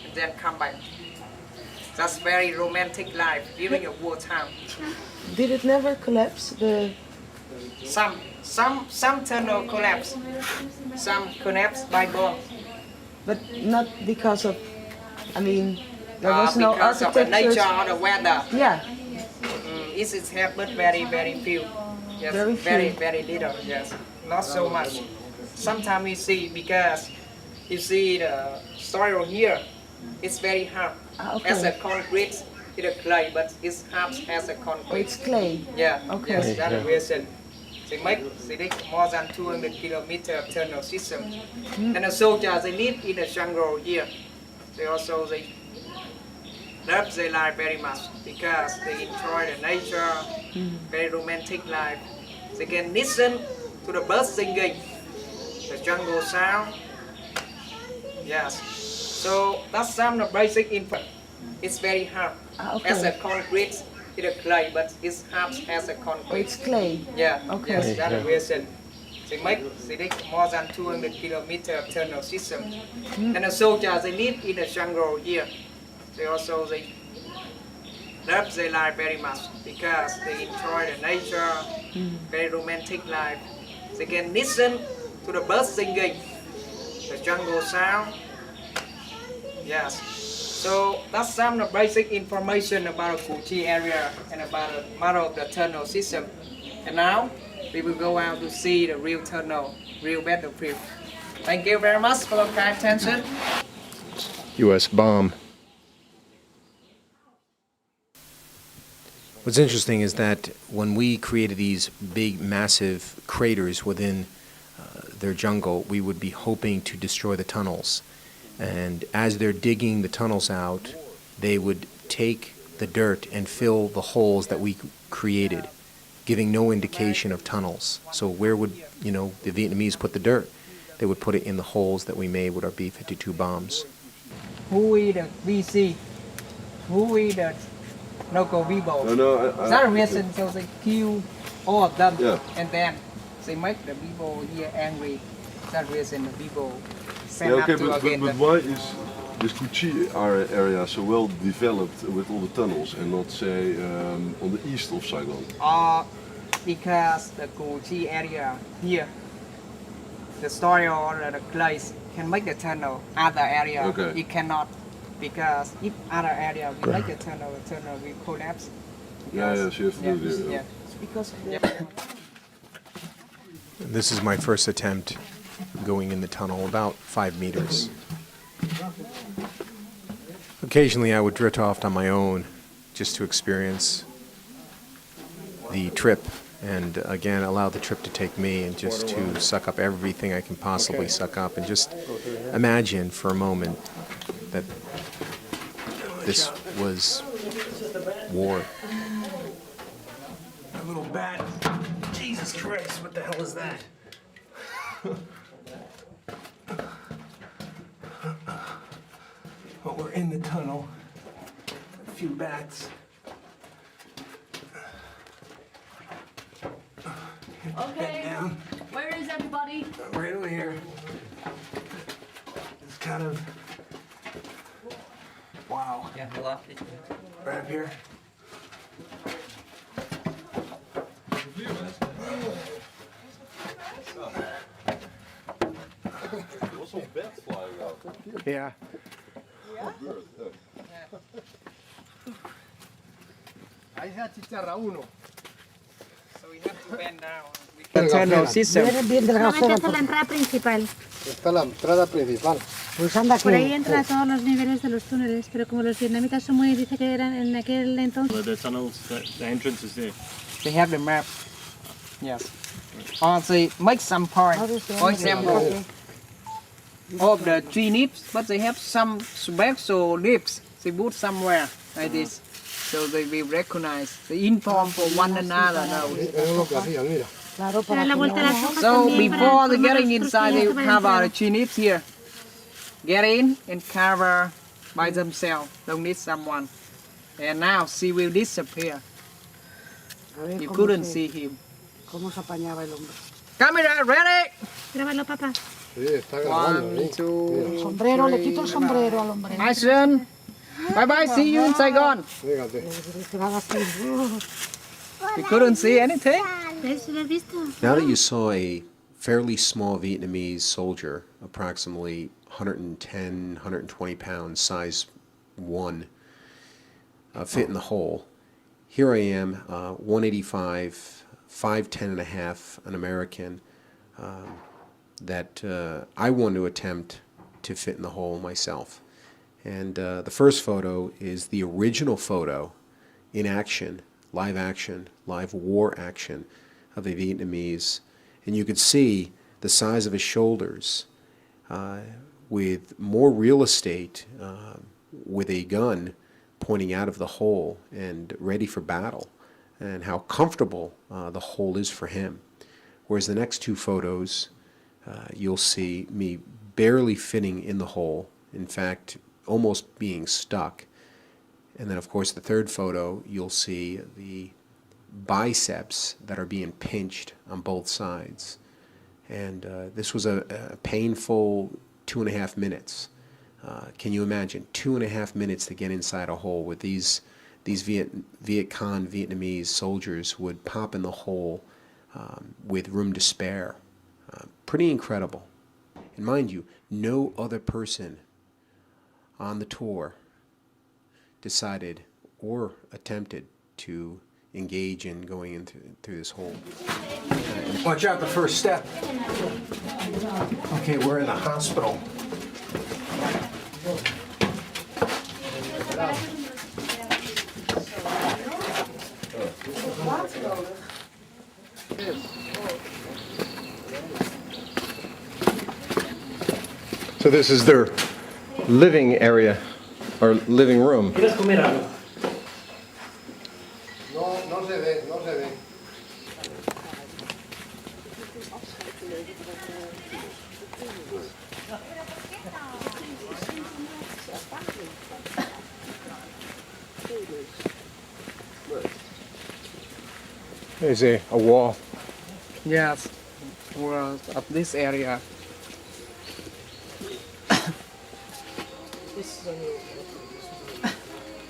S5: and then come back. That's very romantic life during a wartime.
S6: Did it never collapse?
S5: Some tunnel collapse, some collapse by bomb.
S6: But not because of, I mean, there was no
S5: Because of the
S6: architecture.
S5: nature or the weather.
S6: Yeah,
S5: It is happened very, very few. Yes,
S6: Very few.
S5: very little. Yes, not so much. Sometimes we see because you see the soil here, it's very hard.
S6: Okay.
S5: As a concrete, it's a clay, but it's hard as a
S6: oh,
S5: concrete.
S6: it's clay.
S5: Yeah.
S6: Okay.
S5: Yes, that's the reason. They dig more than 200 kilometers of tunnel system. And the soldiers they live in the jungle here. They also love their life very much because they enjoy the nature, very romantic life. They can listen to the birds singing, the jungle sound. Yes. So that's some of the basic info. It's very hard.
S6: Okay.
S5: As a concrete, it's a clay, but it's hard as a
S6: Oh,
S5: concrete.
S6: it's clay.
S5: Yeah.
S6: Okay.
S5: Yes, that's the reason. They dig more than 200 kilometers of tunnel system. And the soldiers they live in the jungle here. They also love their life very much because they enjoy the nature, very romantic life. They can listen to the birds singing, the jungle sound. Yes. So that's some of the basic information about the Tsukiji area and about the model of the tunnel system. And now we will go out to see the real tunnel, real battlefield. Thank you very much for your kind attention.
S1: U.S. bomb. What's interesting is that when we created these big, massive craters within their jungle, we would be hoping to destroy the tunnels. And as they're digging the tunnels out, they would take the dirt and fill the holes that we created, giving no indication of tunnels. So where would, the Vietnamese put the dirt? They would put it in the holes that we made with our B-52 bombs.
S5: Who is the VC? Who is the local people?
S7: No,
S5: That's the reason so they kill all of them.
S7: Yeah.
S5: And then they make the people here angry. That's the reason the people stand
S7: yeah, okay,
S5: up to
S7: but
S5: against them.
S7: why is this Tsukiji area so well developed with all the tunnels and not say on the east of Saigon?
S5: Because the Tsukiji area here, the soil or the place can make the tunnel. Other area
S7: Okay.
S5: it cannot, because if other area we make the tunnel will collapse.
S7: Yeah, yes, you have to do this.
S5: Yeah.
S6: It's because of the.
S1: This is my first attempt going in the tunnel, about 5 meters. Occasionally I would drift off on my own just to experience the trip and again allow the trip to take me and just to suck up everything I can possibly suck up and just imagine for a moment that this was war.
S8: A little bat. Jesus Christ, what the hell is that? Well, we're in the tunnel. A few bats.
S2: Okay.
S8: Down.
S2: Where is everybody?
S8: Right over here. It's kind of. Wow.
S5: Yeah, hello.
S8: Right up here.
S1: Yeah.
S5: So we have to bend down. We The tunnel system.
S3: Bien de la
S9: Esta es la entrada principal.
S3: Esta es la entrada principal. Pues anda
S9: Por ahí
S3: aquí.
S9: entran todos los niveles de los túneles, pero como los vietnamitas son muy, dice que eran en aquel entonces.
S4: The tunnels, the entrance is there.
S5: They have the map. Yes. Or they make some point. For example, of the three nips, but they have some special nips. They put somewhere like this, so they will recognize the inform for one another now.
S3: Es lo que hacían, mira.
S9: Dar
S3: Claro, para
S9: la
S3: que
S9: vuelta a las
S3: no...
S9: hojas
S5: So
S9: también para
S5: before the
S9: formar
S5: getting
S9: los
S5: inside, they
S9: trocillos que
S5: have
S9: vayan
S5: our
S9: entrando.
S5: three nips here. Get in and cover by themselves. Don't need someone. And now she will disappear.
S3: A ver
S5: You
S3: cómo
S5: couldn't
S3: se-
S5: see him.
S3: cómo se apañaba el hombre.
S5: Camera ready.
S9: Grábalo, papá.
S3: Sí, está grabando.
S5: One,
S3: ahí.
S5: two,
S3: Sombrero, le quito el sombrero al hombre.
S5: action. Bye bye. See you in Saigon.
S3: Fíjate. Se va así.
S5: You couldn't see anything.
S9: ¿Ves? ¿Lo has visto?
S1: Now that you saw a fairly small Vietnamese soldier, approximately 110, 120 pounds, size 1, fit in the hole, here I am, 185, 5'10 and a half, an American, that I want to attempt to fit in the hole myself. And the first photo is the original photo in action, live war action of a Vietnamese. And you could see the size of his shoulders with more real estate with a gun pointing out of the hole and ready for battle, and how comfortable the hole is for him. Whereas the next two photos, you'll see me barely fitting in the hole, in fact, almost being stuck. And then, of course, the third photo, you'll see the biceps that are being pinched on both sides. And this was a painful 2.5 minutes. Can you imagine 2.5 minutes to get inside a hole with these Viet Cong Vietnamese soldiers would pop in the hole with room to spare? Pretty incredible. And mind you, no other person on the tour decided or attempted to engage in going through this hole. Watch out, the first step. Okay, we're in the hospital. So this is their living area, or living room.
S3: No, no se ve, no se ve.
S1: There's a wall.
S5: Yes. Well, of this area.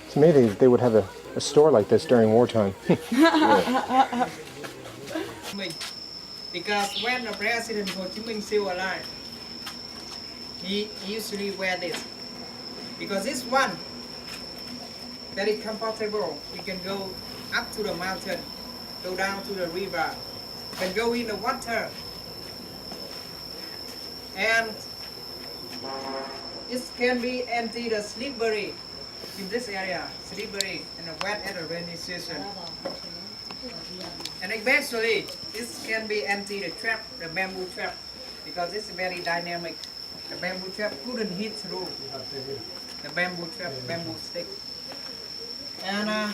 S1: It's amazing that they would have a store like this during wartime.
S5: Because when the President Ho Chi Minh still alive, he usually wear this. Because this one, very comfortable. We can go up to the mountain, go down to the river, can go in the water. And it can be empty the slippery in this area, slippery and wet at the rainy season. And eventually, this can be empty the trap, the bamboo trap, because it's very dynamic. The bamboo trap couldn't hit through the bamboo trap, bamboo stick. And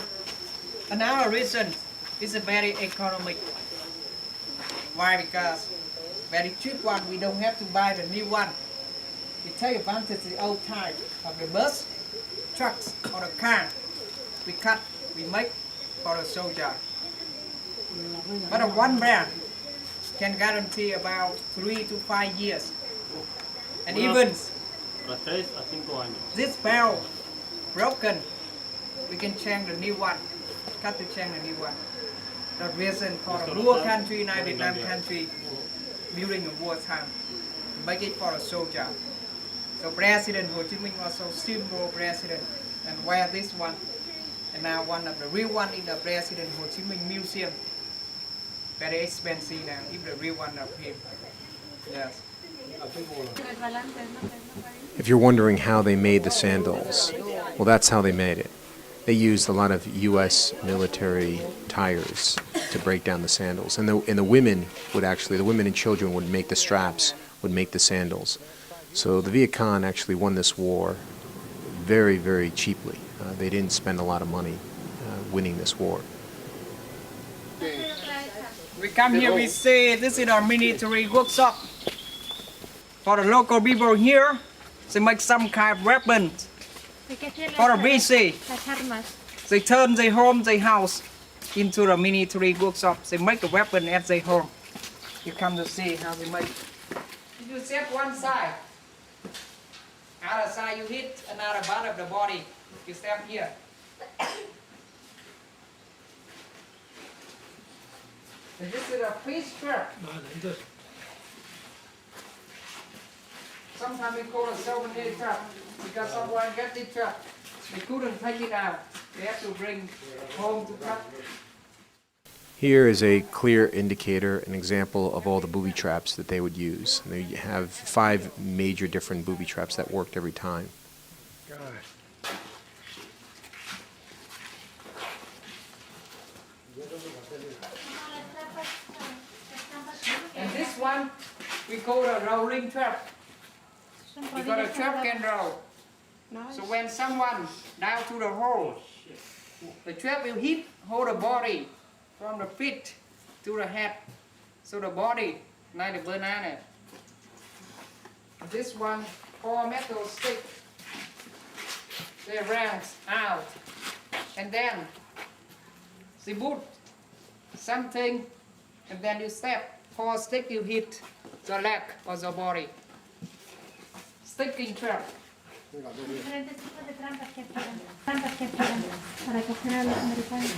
S5: another reason is a very economic. Why? Because very cheap one, we don't have to buy the new one. We take advantage of the old type of the bus, trucks, or the car. We cut, we make for the soldier. But a one brand can guarantee about 3 to 5 years. And even this barrel broken, we can change the new one, cut to change the new one. The reason for the poor country, now Vietnam country, during the war time, make it for a soldier. So President Ho Chi Minh was a symbol president and wear this one. And now one of the real one in the President Ho Chi Minh Museum. very expensive now. If the real one of him. Yes.
S1: If you're wondering how they made the sandals, well, that's how they made it. They used a lot of U.S. military tires to break down the sandals. And the women would actually, the women and children would make the straps, would make the sandals. So the Viet Cong actually won this war very, very cheaply. They didn't spend a lot of money winning this war.
S5: We come here, we say this is our military workshop. For the local people here, they make some kind of weapons. For the BC, they turn their home, their house into the military workshop. They make a weapon at their home. You come to see how they make. You set one side. Other side you hit another part of the body. You step here. And this is a fish trap. Sometimes we call it souvenir trap because someone get the trap. They couldn't take it out. They have to bring home to cut.
S1: Here is a clear indicator, an example of all the booby traps that they would use. They have 5 major different booby traps that worked every time.
S5: And this one we call a rolling trap. Because a trap can roll. So when someone down to the hole, the trap will hit hold the body from the feet to the head. So the body, like the banana. This one, 4 metal stick. They rounds out. And then they put something and then you step. 4 stick you hit the leg or the body. Sticking trap.
S9: Diferentes tipos de trampas que hacían para coger a los americanos.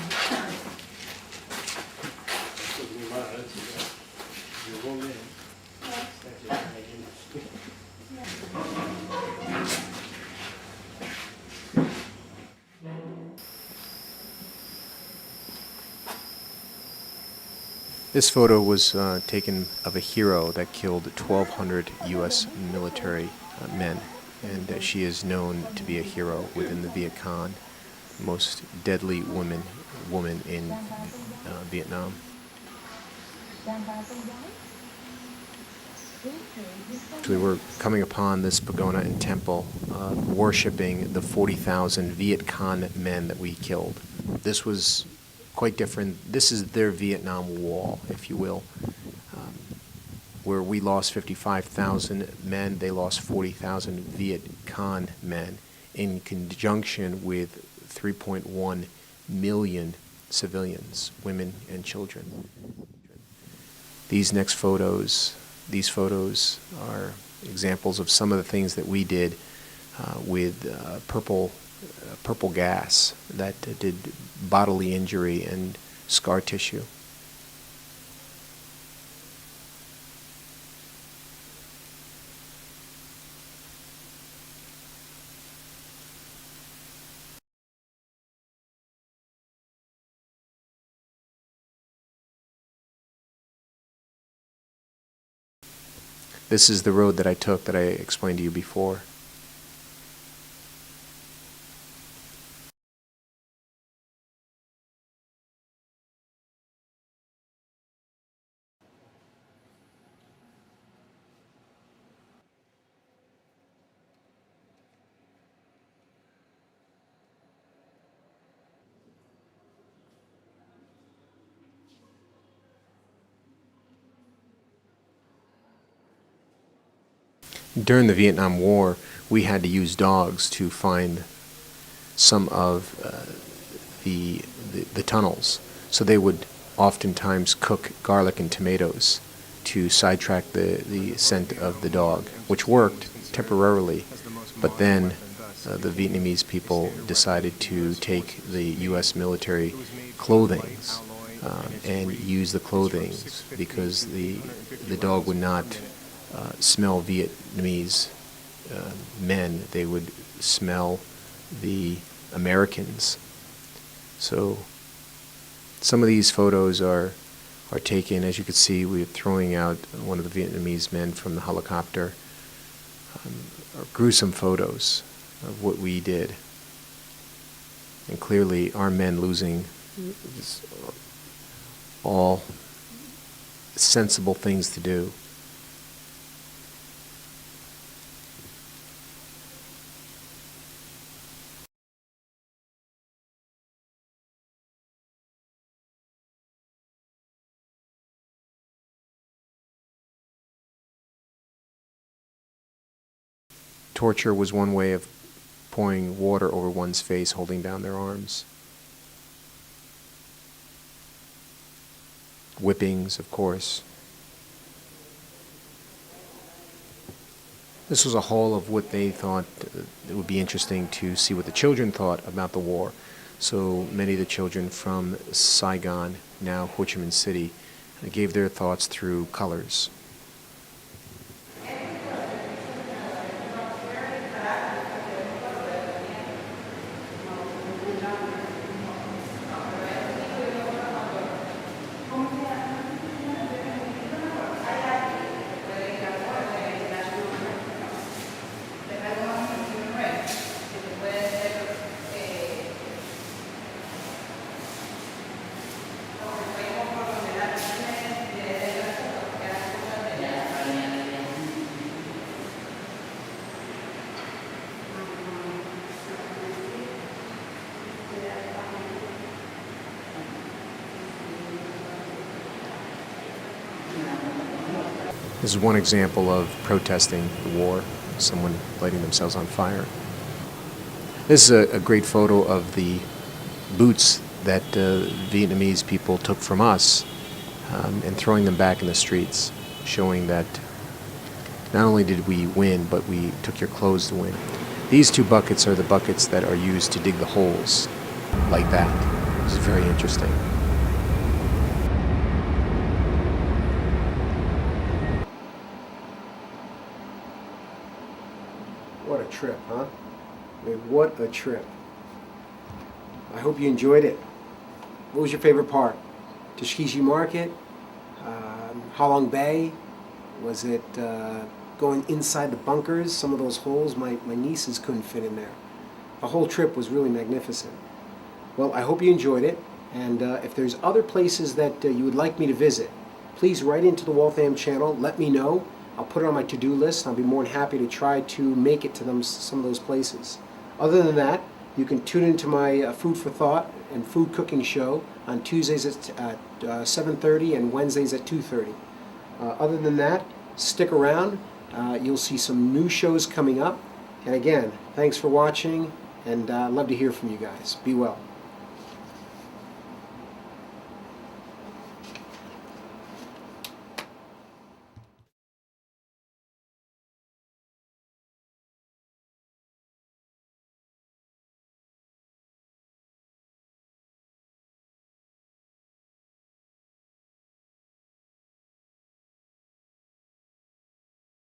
S1: This photo was taken of a hero that killed 1,200 U.S. military men, and she is known to be a hero within the Viet Cong, most deadly woman in Vietnam. So we were coming upon this pagoda and temple, worshipping the 40,000 Viet Cong men that we killed. This was quite different. This is their Vietnam Wall, if you will, where we lost 55,000 men, they lost 40,000 Viet Cong men, in conjunction with 3.1 million civilians, women and children. These photos are examples of some of the things that we did with purple gas that did bodily injury and scar tissue. This is the road that I took that I explained to you before. During the Vietnam War, we had to use dogs to find some of the tunnels. So they would oftentimes cook garlic and tomatoes to sidetrack the scent of the dog, which worked temporarily. But then the Vietnamese people decided to take the U.S. military clothing and use the clothing because the dog would not smell Vietnamese men. They would smell the Americans. So some of these photos are are taken. As you can see, we're throwing out one of the Vietnamese men from the helicopter. Gruesome photos of what we did. And clearly our men losing all sensible things to do. Torture was one way of pouring water over one's face, holding down their arms. Whippings, of course. This was a haul of what they thought it would be interesting to see what the children thought about the war. So many of the children from Saigon, now Ho Chi Minh City, gave their thoughts through colors. This is one example of protesting the war, someone lighting themselves on fire. This is a great photo of the boots that Vietnamese people took from us and throwing them back in the streets, showing that not only did we win, but we took your clothes to win. These two buckets are the buckets that are used to dig the holes like that. This is very interesting. What a trip, huh? I mean, what a trip. I hope you enjoyed it. What was your favorite part? Tsukiji Market? Halong Bay? Was it going inside the bunkers? Some of those holes, my nieces couldn't fit in there. The whole trip was really magnificent. Well, I hope you enjoyed it. And if there's other places that you would like me to visit, please write into the Waltham channel. Let me know. I'll put it on my to-do list. I'll be more than happy to try to make it to them, some of those places. Other than that, you can tune into my Food for Thought and food cooking show on Tuesdays at 7:30 and Wednesdays at 2:30. Other than that, stick around. You'll see some new shows coming up. And again, thanks for watching, and I'd love to hear from you guys. Be well.